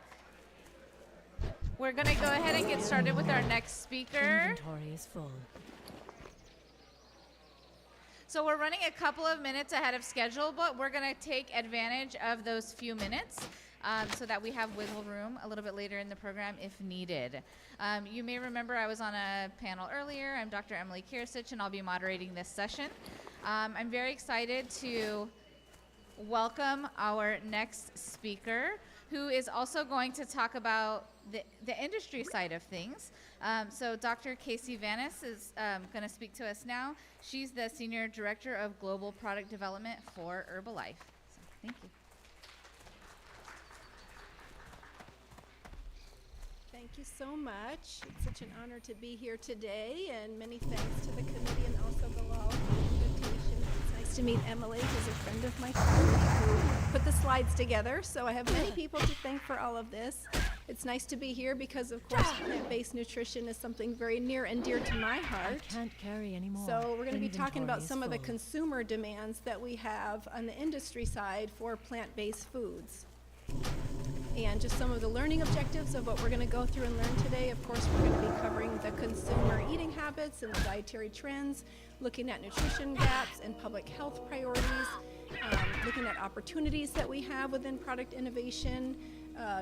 We're gonna go ahead and get started with our next speaker. Inventory is full. So we're running a couple of minutes ahead of schedule, but we're gonna take advantage of those few minutes so that we have wiggle room a little bit later in the program if needed. You may remember I was on a panel earlier. I'm Dr. Emily Kirsich, and I'll be moderating this session. I'm very excited to welcome our next speaker, who is also going to talk about the industry side of things. So Dr. Casey Vanis is going to speak to us now. She's the Senior Director of Global Product Development for Herbalife. So thank you. Thank you so much. It's such an honor to be here today, and many thanks to the committee and also Bilal for the invitation. It's nice to meet Emily, who's a friend of my colleague who put the slides together. So I have many people to thank for all of this. It's nice to be here because, of course, plant-based nutrition is something very near and dear to my heart. I can't carry anymore. So we're going to be talking about Inventory is some of the full. consumer demands that we have on the industry side for plant-based foods. And just some of the learning objectives of what we're going to go through and learn today. Of course, we're going to be covering the consumer eating habits and the dietary trends, looking at nutrition gaps and public health priorities, looking at opportunities that we have within product innovation,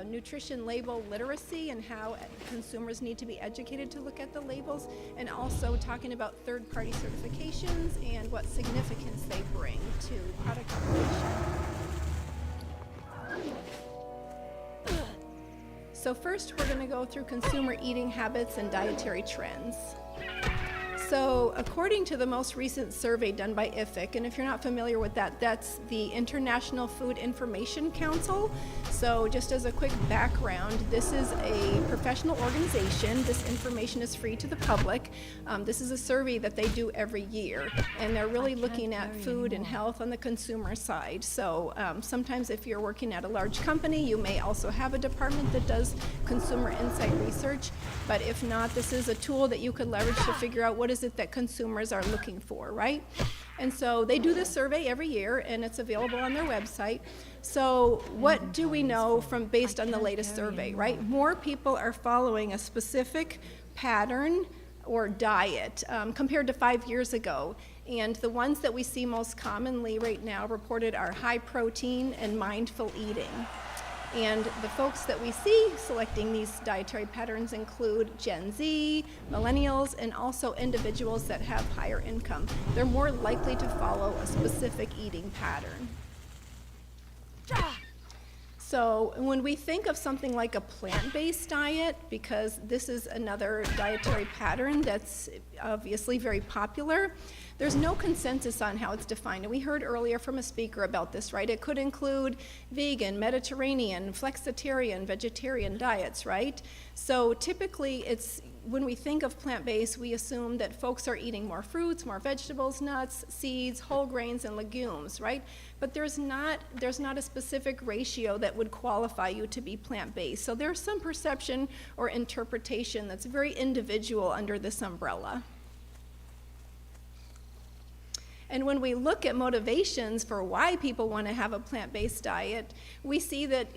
nutrition label literacy and how consumers need to be educated to look at the labels, and also talking about third-party certifications and what significance they bring to product innovation. So first, we're going to go through consumer eating habits and dietary trends. So according to the most recent survey done by IFIC, and if you're not familiar with that, that's the International Food Information Council. So just as a quick background, this is a professional organization. This information is free to the public. This is a survey that they do every year, and they're really looking at food and health on the consumer side. So sometimes if you're working at a large company, you may also have a department that does consumer insight research, but if not, this is a tool that you could leverage to figure out what is it that consumers are looking for, right? And so they do this survey every year, and it's available on their website. So what do we know from based on the latest survey, right? More people are following a specific pattern or diet compared to 5 years ago. And the ones that we see most commonly right now reported are high protein and mindful eating. And the folks that we see selecting these dietary patterns include Gen Z, millennials, and also individuals that have higher income. They're more likely to follow a specific eating pattern. So when we think of something like a plant-based diet, because this is another dietary pattern that's obviously very popular, there's no consensus on how it's defined. And we heard earlier from a speaker about this, right? It could include vegan, Mediterranean, flexitarian, vegetarian diets, right? So typically it's, when we think of plant-based, we assume that folks are eating more fruits, more vegetables, nuts, seeds, whole grains, and legumes, right? But there's not a specific ratio that would qualify you to be plant-based. So there's some perception or interpretation that's very individual under this umbrella. And when we look at motivations for why people want to have a plant-based diet, we see that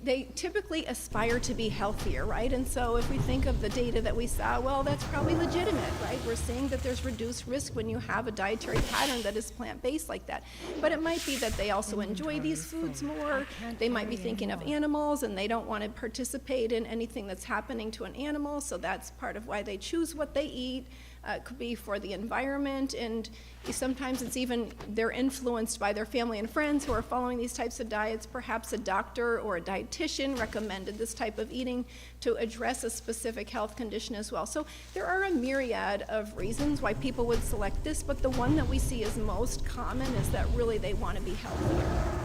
they typically aspire to be healthier, right? And so if we think of the data that we saw, well, that's probably legitimate, right? We're seeing that there's reduced risk when you have a dietary pattern that is plant-based like that. But it might be that they also enjoy these foods more. They might be thinking of animals, and they don't want to participate in anything that's happening to an animal, so that's part of why they choose what they eat. It could be for the environment, and sometimes it's even they're influenced by their family and friends who are following these types of diets. Perhaps a doctor or a dietitian recommended this type of eating to address a specific health condition as well. So there are a myriad of reasons why people would select this, but the one that we see is most common is that really they want to be healthier.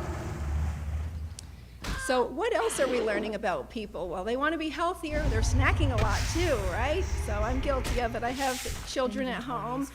So what else are we learning about people? Well, they want to be healthier. They're snacking a lot too, right? So I'm guilty of it. I have children at home.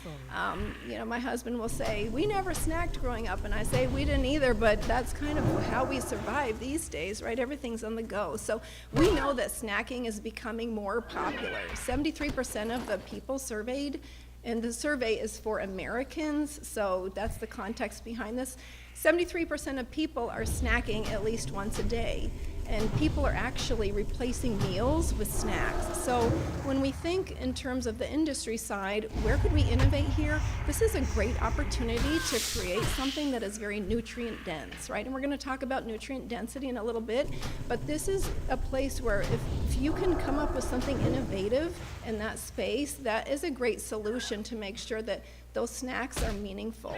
You know, my husband will say, we never snacked growing up. And I say, we didn't either, but that's kind of how we survive these days, right? Everything's on the go. So we know that snacking is becoming more popular. 73% of the people surveyed, and the survey is for Americans, so that's the context behind this. 73% of people are snacking at least once a day. and people are actually replacing meals with snacks. So when we think in terms of the industry side, where could we innovate here? This is a great opportunity to create something that is very nutrient dense, right? And we're going to talk about nutrient density in a little bit, but this is a place where if you can come up with something innovative in that space, that is a great solution to make sure that those snacks are meaningful.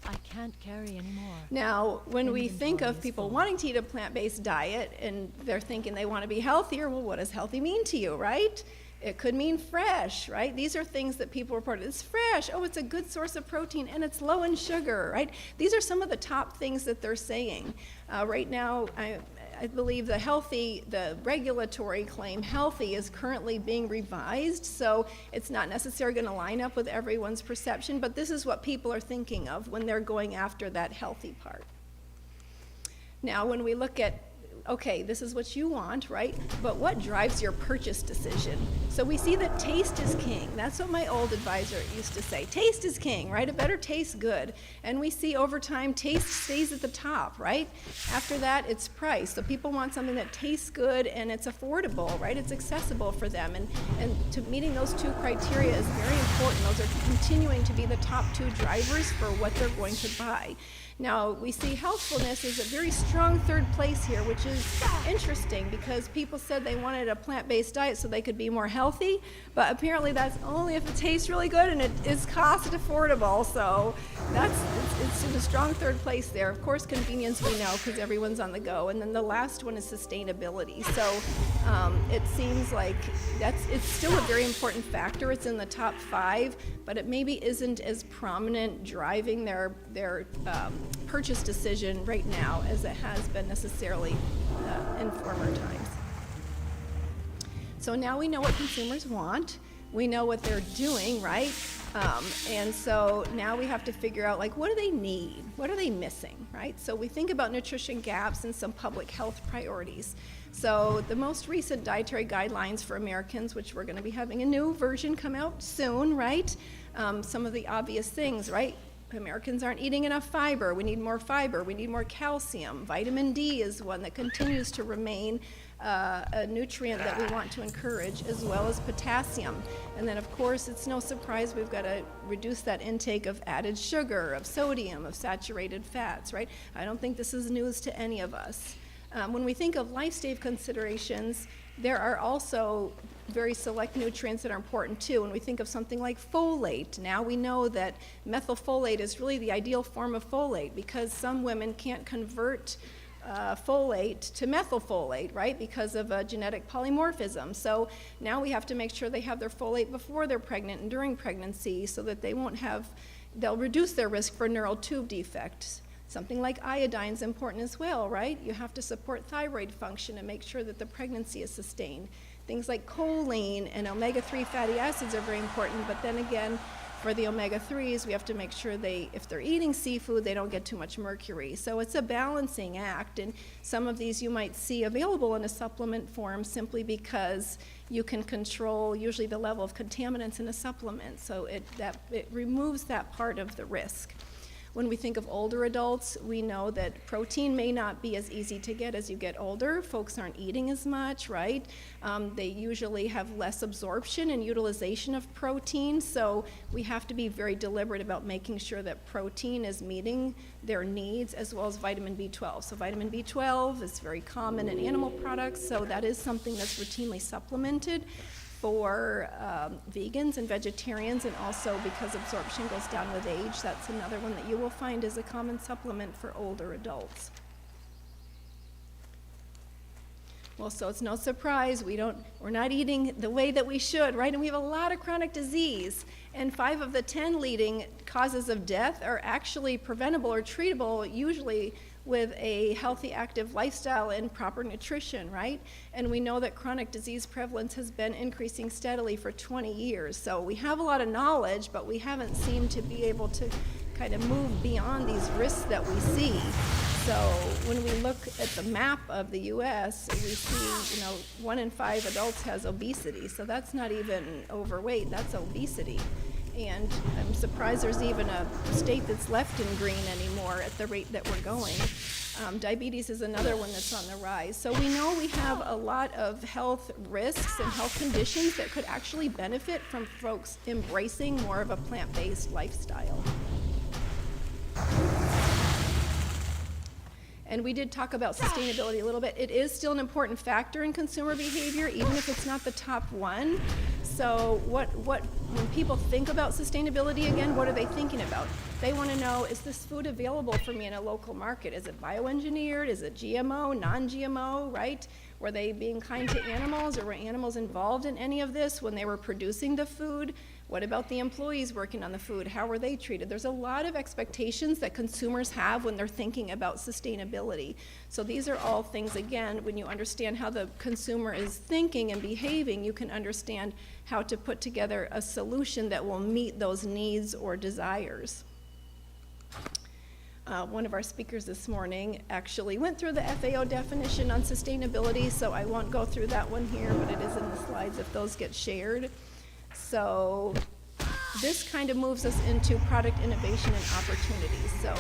I can't carry anymore. Now, when we think of people wanting to eat a plant-based diet and they're thinking they want to be healthier, well, what does healthy mean to you, right? It could mean fresh, right? These are things that people report. It's fresh. Oh, it's a good source of protein, and it's low in sugar, right? These are some of the top things that they're saying. Right now, I believe the regulatory claim healthy is currently being revised, so it's not necessarily going to line up with everyone's perception, but this is what people are thinking of when they're going after that healthy part. Now, when we look at, okay, this is what you want, right? But what drives your purchase decision? So we see that taste is king. That's what my old advisor used to say. Taste is king, right? It better taste good. And we see over time, taste stays at the top, right? After that, it's price. So people want something that tastes good and it's affordable, right? It's accessible for them. And to meeting those two criteria is very important. Those are continuing to be the top two drivers for what they're going to buy. Now, we see healthfulness is a very strong third place here, which is interesting because people said they wanted a plant-based diet so they could be more healthy, but apparently that's only if it tastes really good and it is cost affordable. So it's in a strong third place there. Of course, convenience we know because everyone's on the go. And then the last one is sustainability. So it seems like it's still a very important factor. It's in the top 5, but it maybe isn't as prominent driving their purchase decision right now as it has been necessarily in former times. So now we know what consumers want. We know what they're doing, right? And so now we have to figure out, like, what do they need? What are they missing, right? So we think about nutrition gaps and some public health priorities. So the most recent dietary guidelines for Americans, which we're going to be having a new version come out soon, right? Some of the obvious things, right? Americans aren't eating enough fiber. We need more fiber. We need more calcium. Vitamin D is one that continues to remain a nutrient that we want to encourage, as well as potassium. And then, of course, it's no surprise we've got to reduce that intake of added sugar, of sodium, of saturated fats, right? I don't think this is news to any of us. When we think of life-stage considerations, there are also very select nutrients that are important too. When we think of something like folate, now we know that methylfolate is really the ideal form of folate because some women can't convert folate to methylfolate, right, because of a genetic polymorphism. So now we have to make sure they have their folate before they're pregnant and during pregnancy so that they'll reduce their risk for neural tube defects. Something like iodine is important as well, right? You have to support thyroid function and make sure that the pregnancy is sustained. Things like choline and omega-3 fatty acids are very important, but then again, for the omega-3s, we have to make sure if they're eating seafood, they don't get too much mercury. So it's a balancing act, and some of these you might see available in a supplement form simply because you can control usually the level of contaminants in a supplement, so it removes that part of the risk. When we think of older adults, we know that protein may not be as easy to get as you get older. Folks aren't eating as much, right? They usually have less absorption and utilization of protein, so we have to be very deliberate about making sure that protein is meeting their needs, as well as vitamin B12. So vitamin B12 is very common in animal products, so that is something that's routinely supplemented for vegans and vegetarians, and also because absorption goes down with age, that's another one that you will find as a common supplement for older adults. Well, so it's no surprise we're not eating the way that we should, right? And we have a lot of chronic disease, and 5 of the 10 leading causes of death are actually preventable or treatable, usually with a healthy, active lifestyle and proper nutrition, right? And we know that chronic disease prevalence has been increasing steadily for 20 years. So we have a lot of knowledge, but we haven't seemed to be able to kind of move beyond these risks that we see. So when we look at the map of the US, we see, 1 in 5 adults has obesity. So that's not even overweight, that's obesity. And I'm surprised there's even a state that's left in green anymore at the rate that we're going. Diabetes is another one that's on the rise. So we know we have a lot of health risks and health conditions that could actually benefit from folks embracing more of a plant-based lifestyle. And we did talk about sustainability a little bit. It is still an important factor in consumer behavior, even if it's not the top one. So when people think about sustainability, again, what are they thinking about? They want to know, is this food available for me in a local market? Is it bioengineered? Is it GMO, non-GMO, right? Were they being kind to animals, or were animals involved in any of this when they were producing the food? What about the employees working on the food? How were they treated? There's a lot of expectations that consumers have when they're thinking about sustainability. So these are all things, again, when you understand how the consumer is thinking and behaving, you can understand how to put together a solution that will meet those needs or desires. One of our speakers this morning actually went through the FAO definition on sustainability, so I won't go through that one here, but it is in the slides if those get shared. So this kind of moves us into product innovation and opportunities. So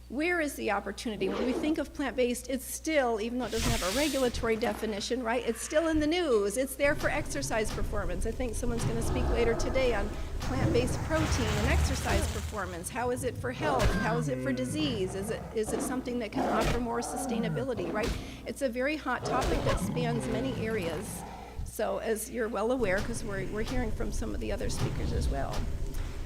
where is the opportunity? When we think of plant-based, it's still, even though it doesn't have a regulatory definition, right, it's still in the news. It's there for exercise performance. I think someone's going to speak later today on plant-based protein and exercise performance. How is it for health? How is it for disease? Is it something that can offer more sustainability, right? It's a very hot topic that spans many areas. So as you're well aware, because we're hearing from some of the other speakers as well.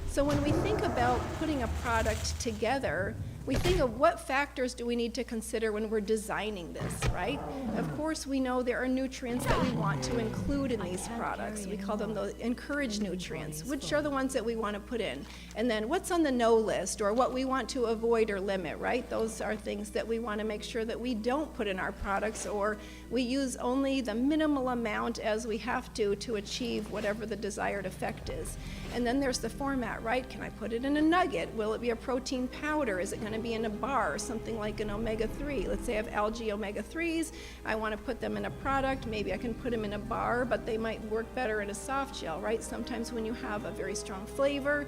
So when we think about putting a product together, we think of what factors do we need to consider when we're designing this, right? Of course, we know there are nutrients that we want to include in these products. We call them the encouraged nutrients, which are the ones that we want to put in. And then what's on the no list, or what we want to avoid or limit, right? Those are things that we want to make sure that we don't put in our products, or we use only the minimal amount as we have to achieve whatever the desired effect is. And then there's the format, right? Can I put it in a nugget? Will it be a protein powder? Is it going to be in a bar, something like an omega-3? Let's say I have algae omega-3s. I want to put them in a product. Maybe I can put them in a bar, but they might work better in a soft gel, right? Sometimes when you have a very strong flavor,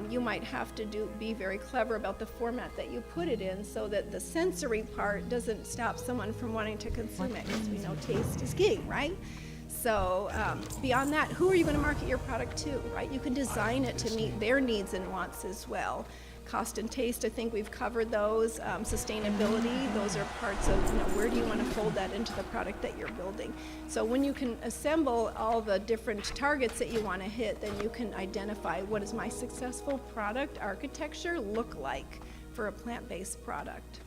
you might have to be very clever about the format that you put it in, so that the sensory part doesn't stop someone from wanting to consume it, because we know taste is king, right? So beyond that, who are you going to market your product to, right? You can design it to meet their needs and wants as well. Cost and taste, I think we've covered those. Sustainability, those are parts of, where do you want to fold that into the product that you're building? So when you can assemble all the different targets that you want to hit, then you can identify, what does my successful product architecture look like for a plant-based product?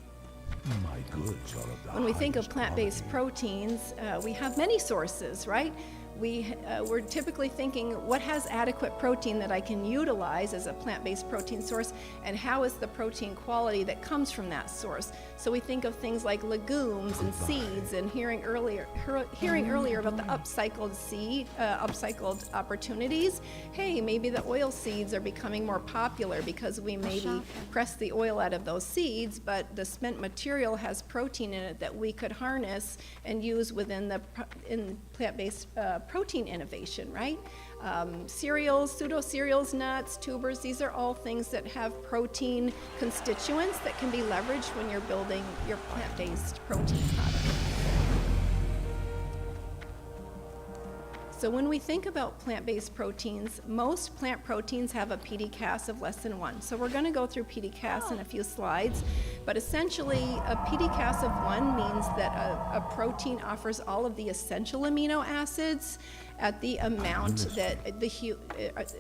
My goods are of the When we think of highest plant-based proteins, we have many sources, right? We're typically thinking, what has adequate protein that I can utilize as a plant-based protein source, and how is the protein quality that comes from that source? So we think of things like legumes and seeds, and hearing earlier about the upcycled upcycled opportunities. Hey, maybe the oil seeds are becoming more popular because we maybe press the oil out of those seeds, but the spent material has protein in it that we could harness and use within in plant-based protein innovation, right? Cereals, pseudo-cereals, nuts, tubers, these are all things that have protein constituents that can be leveraged when you're building your plant-based protein product. So when we think about plant-based proteins, most plant proteins have a PD-Cas of less than 1. So we're going to go through PD-Cas in a few slides, but essentially a PD-Cas of 1 means that a protein offers all of the essential amino acids at the amount that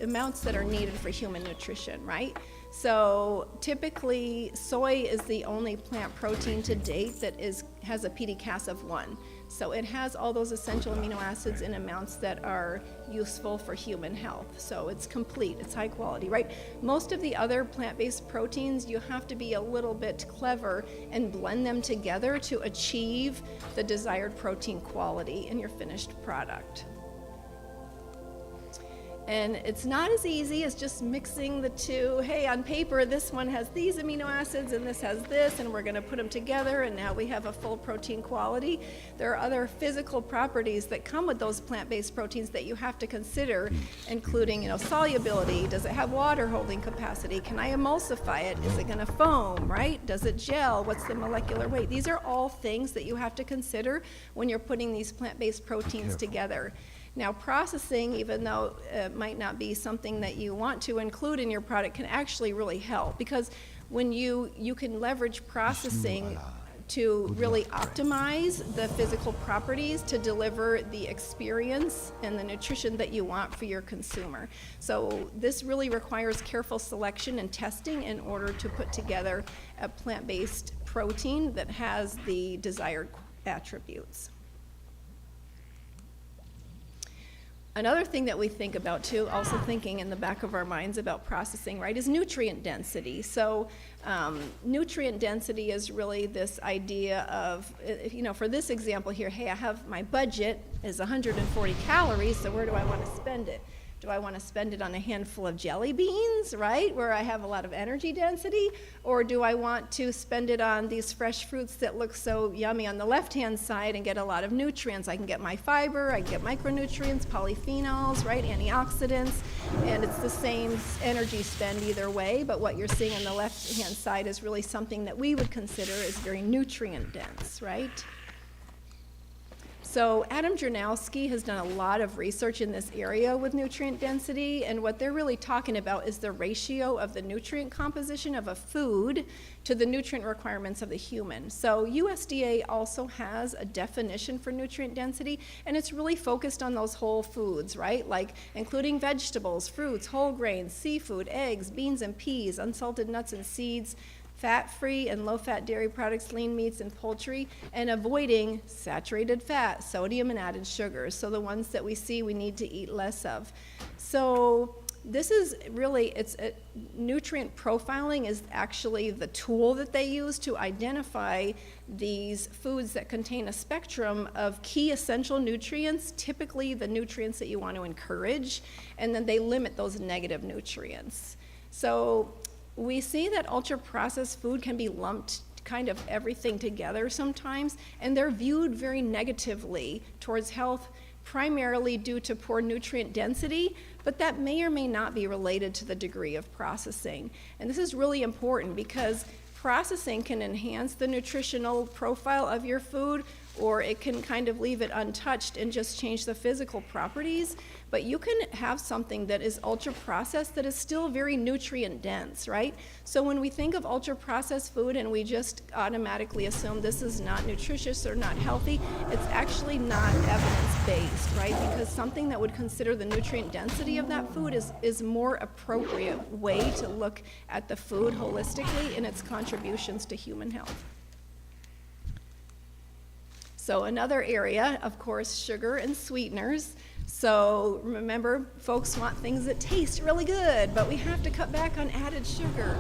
amounts that are needed for human nutrition, right? So typically soy is the only plant protein to date that has a PD-Cas of 1. So it has all those essential amino acids in amounts that are useful for human health. So it's complete, it's high quality, right? Most of the other plant-based proteins, you have to be a little bit clever and blend them together to achieve the desired protein quality in your finished product. And it's not as easy as just mixing the two. Hey, on paper, this one has these amino acids and this has this, and we're going to put them together, and now we have a full protein quality. There are other physical properties that come with those plant-based proteins that you have to consider, including, solubility. Does it have water holding capacity? Can I emulsify it? Is it going to foam, right? Does it gel? What's the molecular weight? These are all things that you have to consider when you're putting these plant-based proteins together. Now, processing, even though it might not be something that you want to include in your product, can actually really help, because when you can leverage processing to really optimize the physical properties to deliver the experience and the nutrition that you want for your consumer. So this really requires careful selection and testing in order to put together a plant-based protein that has the desired attributes. Another thing that we think about too, also thinking in the back of our minds about processing, right, is nutrient density. So nutrient density is really this idea of, for this example here, hey, I have my budget is 140 calories, so where do I want to spend it? Do I want to spend it on a handful of jelly beans, right, where I have a lot of energy density? Or do I want to spend it on these fresh fruits that look so yummy on the left-hand side and get a lot of nutrients? I can get my fiber, I can get micronutrients, polyphenols, right, antioxidants, and it's the same energy spend either way, but what you're seeing on the left-hand side is really something that we would consider as very nutrient dense, right? So Adam Jernowski has done a lot of research in this area with nutrient density, and what they're really talking about is the ratio of the nutrient composition of a food to the nutrient requirements of the human. So USDA also has a definition for nutrient density, and it's really focused on those whole foods, right? Like including vegetables, fruits, whole grains, seafood, eggs, beans and peas, unsalted nuts and seeds, fat-free and low-fat dairy products, lean meats, and poultry, and avoiding saturated fat, sodium, and added sugars. So the ones that we see we need to eat less of. So this is really, nutrient profiling is actually the tool that they use to identify these foods that contain a spectrum of key essential nutrients, typically the nutrients that you want to encourage, and then they limit those negative nutrients. So we see that ultra-processed food can be lumped kind of everything together sometimes, and they're viewed very negatively towards health, primarily due to poor nutrient density, but that may or may not be related to the degree of processing. And this is really important because processing can enhance the nutritional profile of your food, or it can kind of leave it untouched and just change the physical properties. But you can have something that is ultra-processed that is still very nutrient-dense, right? So when we think of ultra-processed food and we just automatically assume this is not nutritious or not healthy, it's actually not evidence-based, right? Because something that would consider the nutrient density of that food is more appropriate way to look at the food holistically and its contributions to human health. So another area, of course, sugar and sweeteners. So remember, folks want things that taste really good, but we have to cut back on added sugar.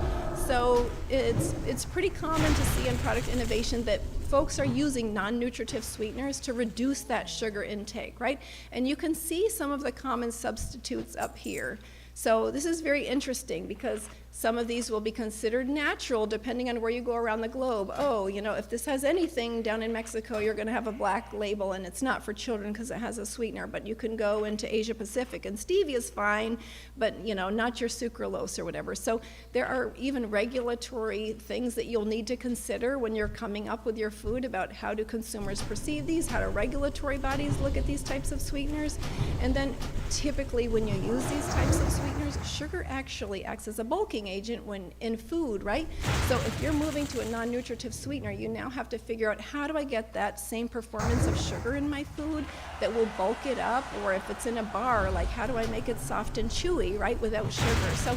So it's pretty common to see in product innovation that folks are using non-nutritive sweeteners to reduce that sugar intake, right? And you can see some of the common substitutes up here. So this is very interesting because some of these will be considered natural depending on where you go around the globe. Oh, if this has anything down in Mexico, you're going to have a black label and it's not for children because it has a sweetener. But you can go into Asia Pacific and stevia is fine, but not your sucralose or whatever. So there are even regulatory things that you'll need to consider when you're coming up with your food about how do consumers perceive these, how do regulatory bodies look at these types of sweeteners. And then typically when you use these types of sweeteners, sugar actually acts as a bulking agent when in food, right? So if you're moving to a non-nutritive sweetener, you now have to figure out how do I get that same performance of sugar in my food that will bulk it up, or if it's in a bar, like how do I make it soft and chewy, right, without sugar? So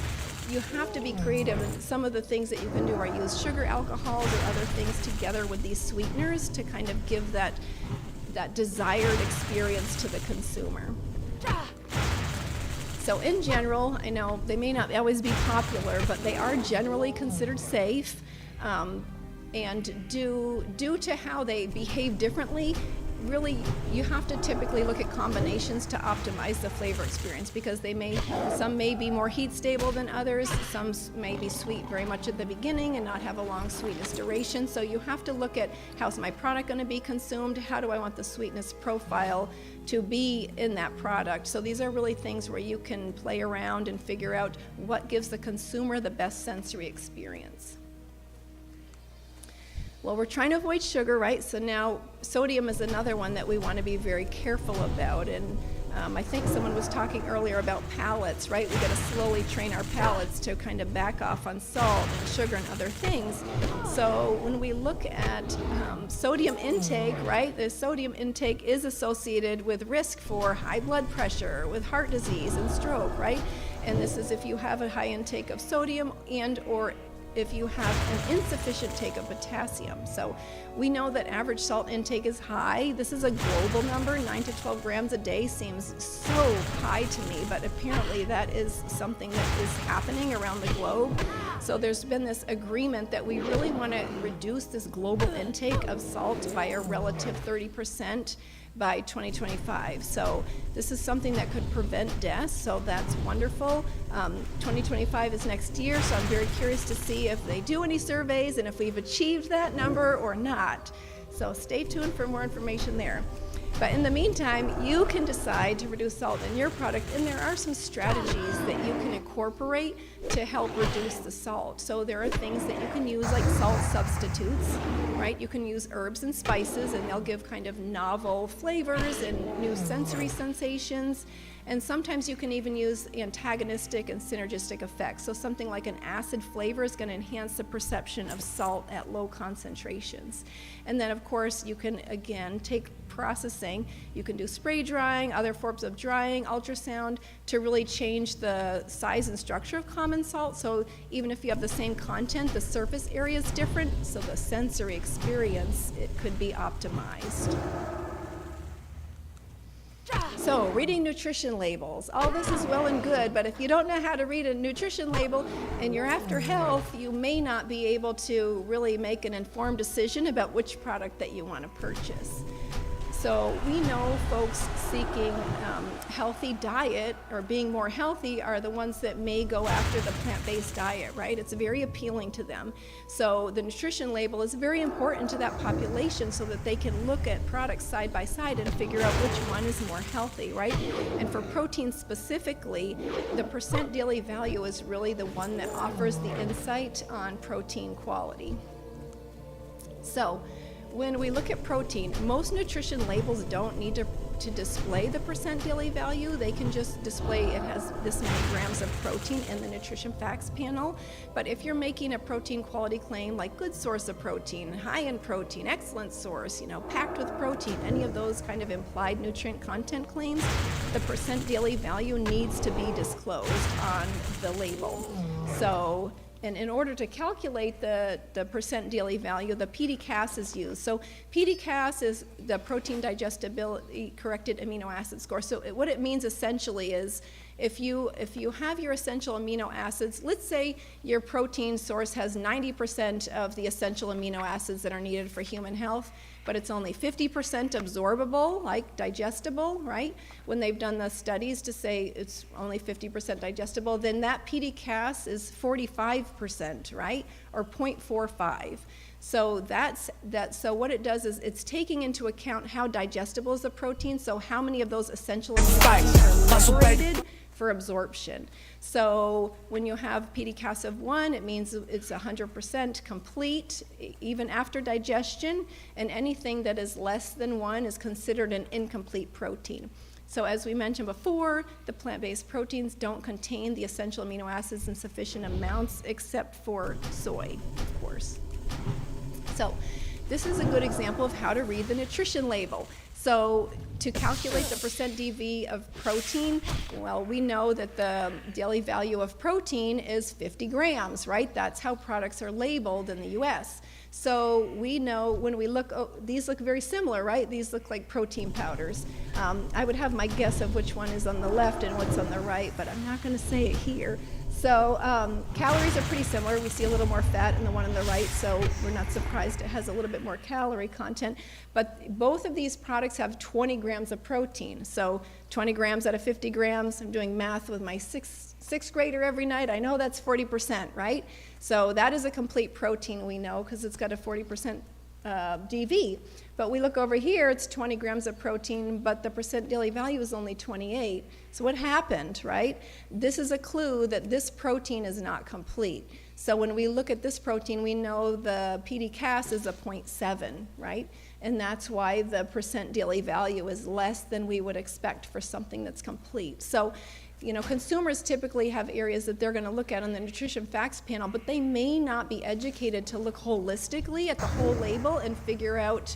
you have to be creative, and some of the things that you can do are use sugar alcohols or other things together with these sweeteners to kind of give that desired experience to the consumer. So in general, I know they may not always be popular, but they are generally considered safe. And due to how they behave differently, really, you have to typically look at combinations to optimize the flavor experience because some may be more heat stable than others, some may be sweet very much at the beginning and not have a long sweetness duration. So you have to look at how's my product going to be consumed, how do I want the sweetness profile to be in that product. So these are really things where you can play around and figure out what gives the consumer the best sensory experience. Well, we're trying to avoid sugar, right? So now sodium is another one that we want to be very careful about. And I think someone was talking earlier about palates, right? We got to slowly train our palates to kind of back off on salt and sugar and other things. So when we look at sodium intake, right? The sodium intake is associated with risk for high blood pressure, with heart disease and stroke, right? And this is if you have a high intake of sodium and or if you have an insufficient take of potassium. So we know that average salt intake is high. This is a global number. 9 to 12 grams a day seems so high to me, but apparently that is something that is happening around the globe. So there's been this agreement that we really want to reduce this global intake of salt by a relative 30% by 2025. So this is something that could prevent deaths, so that's wonderful. 2025 is next year, so I'm very curious to see if they do any surveys and if we've achieved that number or not. So stay tuned for more information there. But in the meantime, you can decide to reduce salt in your product, and there are some strategies that you can incorporate to help reduce the salt. So there are things that you can use like salt substitutes, right? You can use herbs and spices, and they'll give kind of novel flavors and new sensory sensations. And sometimes you can even use antagonistic and synergistic effects. So something like an acid flavor is going to enhance the perception of salt at low concentrations. And then of course you can again take processing. You can do spray drying, other forms of drying, ultrasound to really change the size and structure of common salt. So even if you have the same content, the surface area is different, so the sensory experience, it could be optimized. So, reading nutrition labels. All this is well and good, but if you don't know how to read a nutrition label and you're after health, you may not be able to really make an informed decision about which product that you want to purchase. So we know folks seeking healthy diet or being more healthy are the ones that may go after the plant-based diet, right? It's very appealing to them. So the nutrition label is very important to that population so that they can look at products side by side and figure out which one is more healthy, right? And for protein specifically, the percent daily value is really the one that offers the insight on protein quality. So when we look at protein, most nutrition labels don't need to display the percent daily value. They can just display it has this many grams of protein in the nutrition facts panel. But if you're making a protein quality claim like good source of protein, high in protein, excellent source, packed with protein, any of those kind of implied nutrient content claims, the percent daily value needs to be disclosed on the label. So, and in order to calculate the percent daily value, the PDCAS is used. So PDCAS is the protein digestibility corrected amino acid score. So what it means essentially is if you have your essential amino acids, let's say your protein source has 90% of the essential amino acids that are needed for human health, but it's only 50% absorbable, like digestible, right? When they've done the studies to say it's only 50% digestible, then that PDCAS is 45%, right? Or 0.45. So so what it does is it's taking into account how digestible is the protein, so how many of those essential amino acids are liberated for absorption. So when you have PDCAS of 1, it means it's 100% complete, even after digestion, and anything that is less than 1 is considered an incomplete protein. So as we mentioned before, the plant-based proteins don't contain the essential amino acids in sufficient amounts, except for soy, of course. So this is a good example of how to read the nutrition label. So to calculate the percent DV of protein, well, we know that the daily value of protein is 50 grams, right? That's how products are labeled in the US. So we know when we look, these look very similar, right? These look like protein powders. I would have my guess of which one is on the left and what's on the right, but I'm not going to say it here. So calories are pretty similar. We see a little more fat in the one on the right, so we're not surprised it has a little bit more calorie content. But both of these products have 20 grams of protein. So 20 grams out of 50 grams. I'm doing math with my sixth grader every night. I know that's 40%, right? So that is a complete protein, we know, because it's got a 40% DV. But we look over here, it's 20 grams of protein, but the percent daily value is only 28. So what happened, right? This is a clue that this protein is not complete. So when we look at this protein, we know the PD-Cas is a 0.7, right? And that's why the percent daily value is less than we would expect for something that's complete. So, you know, consumers typically have areas that they're going to look at on the nutrition facts panel, but they may not be educated to look holistically at the whole label and figure out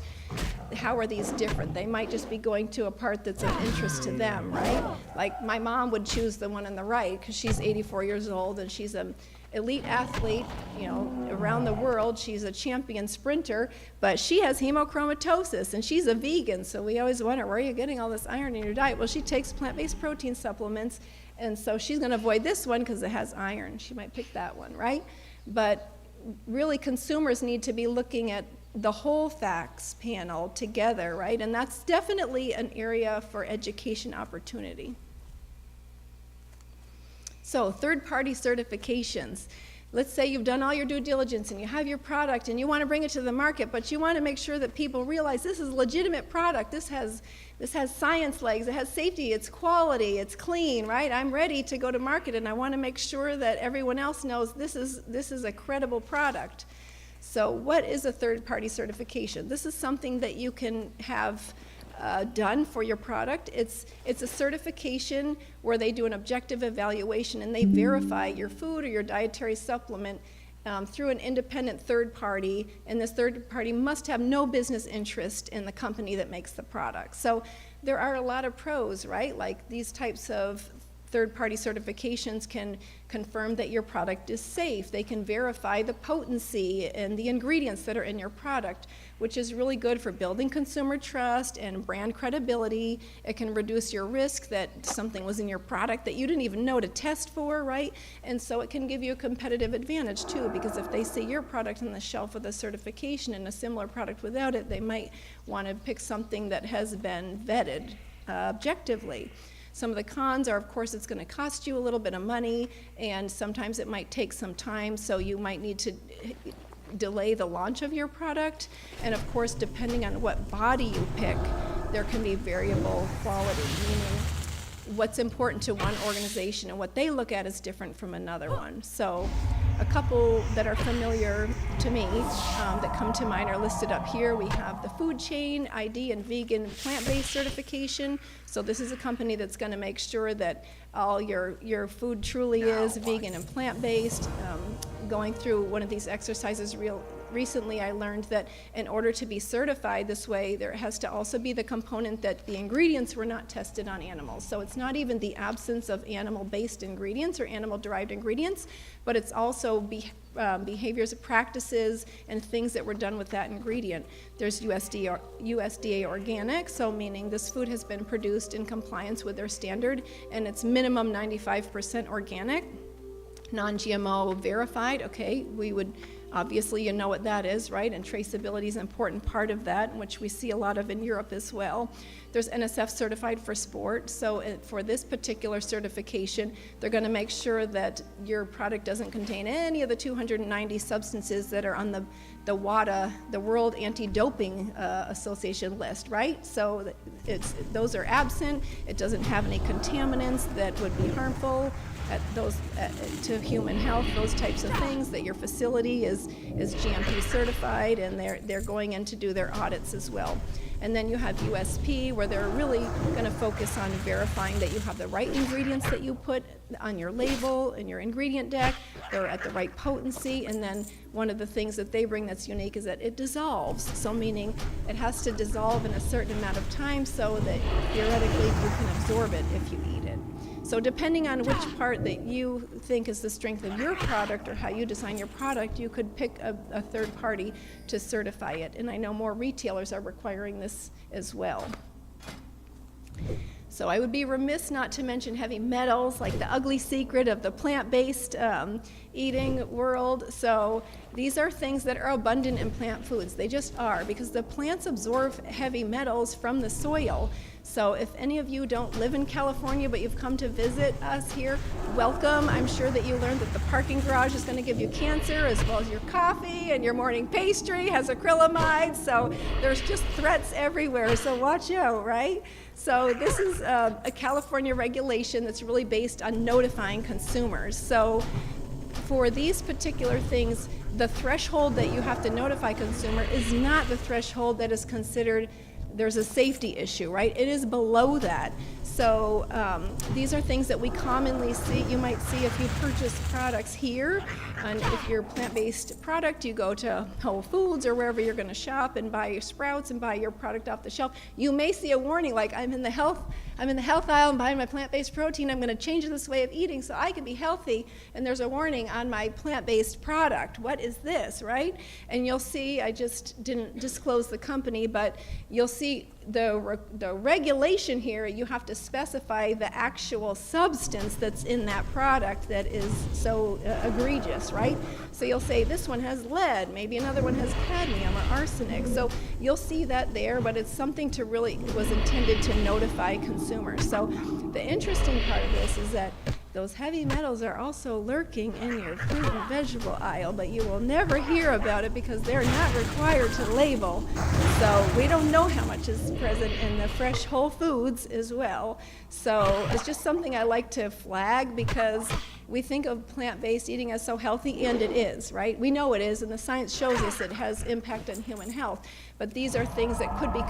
how are these different. They might just be going to a part that's of interest to them, right? Like my mom would choose the one on the right because she's 84 years old and she's an elite athlete, you know, around the world. She's a champion sprinter, but she has hemochromatosis and she's a vegan. So we always wonder, where are you getting all this iron in your diet? Well, she takes plant-based protein supplements, and so she's going to avoid this one because it has iron. She might pick that one, right? But really, consumers need to be looking at the whole facts panel together, right? And that's definitely an area for education opportunity. So third-party certifications. Let's say you've done all your due diligence and you have your product and you want to bring it to the market, but you want to make sure that people realize this is a legitimate product. This has science legs, it has safety, it's quality, it's clean, right? I'm ready to go to market and I want to make sure that everyone else knows this is a credible product. So what is a third-party certification? This is something that you can have done for your product. It's a certification where they do an objective evaluation and they verify your food or your dietary supplement through an independent third party, and this third party must have no business interest in the company that makes the product. So there are a lot of pros, right? Like these types of third-party certifications can confirm that your product is safe. They can verify the potency and the ingredients that are in your product, which is really good for building consumer trust and brand credibility. It can reduce your risk that something was in your product that you didn't even know to test for, right? And so it can give you a competitive advantage too, because if they see your product on the shelf with a certification and a similar product without it, they might want to pick something that has been vetted objectively. Some of the cons are, of course, it's going to cost you a little bit of money, and sometimes it might take some time, so you might need to delay the launch of your product. And of course, depending on what body you pick, there can be variable quality, meaning what's important to one organization and what they look at is different from another one. So a couple that are familiar to me that come to mind are listed up here. We have the Food Chain ID and Vegan Plant-Based Certification. So this is a company that's going to make sure that all your food truly is vegan and plant-based. Going through one of these exercises recently, I learned that in order to be certified this way, there has to also be the component that the ingredients were not tested on animals. So it's not even the absence of animal-based ingredients or animal-derived ingredients, but it's also behaviors, practices, and things that were done with that ingredient. There's USDA organic, so meaning this food has been produced in compliance with their standard, and it's minimum 95% organic, non-GMO verified. Okay, we would obviously, you know what that is, right? And traceability is an important part of that, which we see a lot of in Europe as well. There's NSF certified for sport. So for this particular certification, they're going to make sure that your product doesn't contain any of the 290 substances that are on the WADA, the World Anti-Doping Association list, right? So those are absent. It doesn't have any contaminants that would be harmful to human health, those types of things, that your facility is GMP certified, and they're going in to do their audits as well. And then you have USP, where they're really going to focus on verifying that you have the right ingredients that you put on your label and your ingredient deck, they're at the right potency, and then one of the things that they bring that's unique is that it dissolves. So meaning it has to dissolve in a certain amount of time so that theoretically you can absorb it if you eat it. So depending on which part that you think is the strength of your product or how you design your product, you could pick a third party to certify it. And I know more retailers are requiring this as well. So I would be remiss not to mention heavy metals, like the ugly secret of the plant-based eating world. So these are things that are abundant in plant foods. They just are, because the plants absorb heavy metals from the soil. So if any of you don't live in California, but you've come to visit us here, welcome. I'm sure that you learned that the parking garage is going to give you cancer, as well as your coffee, and your morning pastry has acrylamide. So there's just threats everywhere, so watch out, right? So this is a California regulation that's really based on notifying consumers. So for these particular things, the threshold that you have to notify consumer is not the threshold that is considered there's a safety issue, right? It is below that. So these are things that we commonly see. You might see if you purchase products here, and if you're a plant-based product, you go to Whole Foods or wherever you're gonna shop and buy your Sprouts and buy your product off the shelf. You may see a warning like, I'm in the health aisle and buying my plant-based protein. I'm gonna change this way of eating so I can be healthy. And there's a warning on my plant-based product. What is this, right? And you'll see, I just didn't disclose the company, but you'll see the regulation here, you have to specify the actual substance that's in that product that is so egregious, right? So you'll say this one has lead, maybe another one has cadmium or arsenic. So you'll see that there, but it's something to really, it was intended to notify consumers. So the interesting part of this is that those heavy metals are also lurking in your fruit and vegetable aisle, but you will never hear about it because they're not required to label. So we don't know how much is present in the fresh Whole Foods as well. So it's just something I like to flag, because we think of plant-based eating as so healthy, and it is, right? We know it is, and the science shows us it has impact on human health. But these are things that could be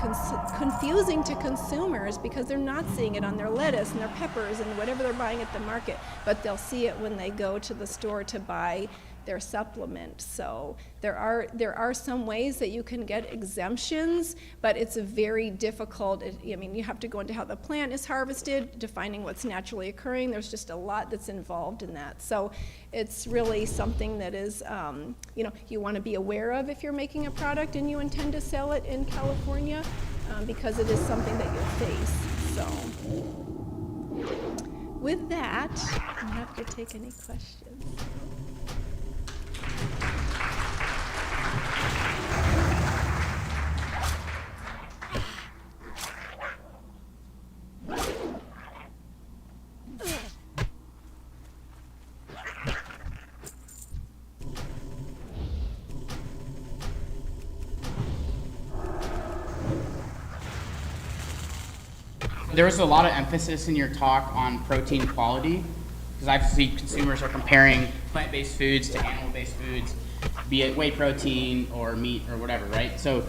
confusing to consumers because they're not seeing it on their lettuce and their peppers and whatever they're buying at the market, but they'll see it when they go to the store to buy their supplement. So there are some ways that you can get exemptions, but it's a very difficult, I mean, you have to go into how the plant is harvested, defining what's naturally occurring. There's just a lot that's involved in that. So it's really something that is, you know, you want to be aware of if you're making a product and you intend to sell it in California, because it is something that you'll face. So with that, I'm happy to take any questions. There was a lot of emphasis in your talk on protein quality, because I see consumers are comparing plant-based foods to animal-based foods, be it whey protein or meat or whatever, right? So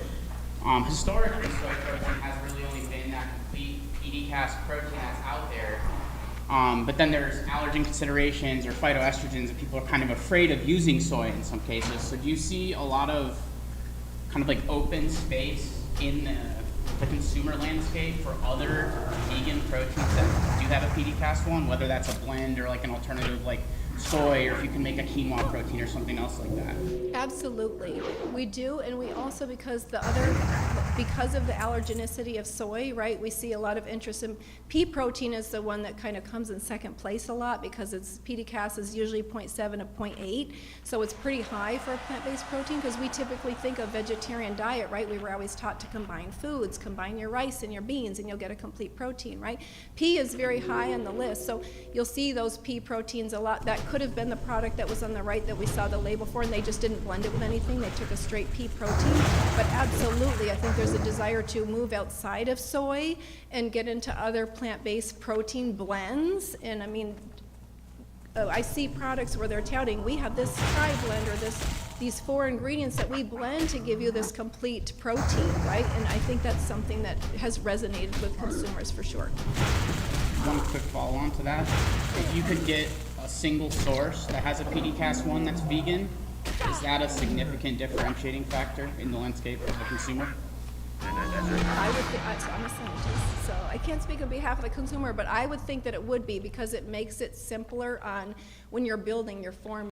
historically, soy protein has really only been that complete PDCAS protein that's out there. But then there's allergen considerations or phytoestrogens, and people are kind of afraid of using soy in some cases. So do you see a lot of kind of like open space in the consumer landscape for other vegan proteins that do have a PDCAS one, whether that's a blend or like an alternative like soy, or if you can make a quinoa protein or something else like that? Absolutely, we do, and we also, because of the allergenicity of soy, right, we see a lot of interest in pea protein is the one that kind of comes in second place a lot, because its PDCAS is usually 0.7 to 0.8, so it's pretty high for a plant-based protein, because we typically think of vegetarian diet, right? We were always taught to combine foods, combine your rice and your beans, and you'll get a complete protein, right? Pea is very high on the list, so you'll see those pea proteins a lot. That could have been the product that was on the right that we saw the label for, and they just didn't blend it with anything. They took a straight pea protein. But absolutely, I think there's a desire to move outside of soy and get into other plant-based protein blends. And I mean, I see products where they're touting, we have this tri-blend or these 4 ingredients that we blend to give you this complete protein, right? And I think that's something that has resonated with consumers for sure. One quick follow-on to that. If you could get a single source that has a PDCAS one that's vegan, is that a significant differentiating factor in the landscape of the consumer? I would think, so I'm a scientist, so I can't speak on behalf of the consumer, but I would think that it would be, because it makes it simpler on when you're building your form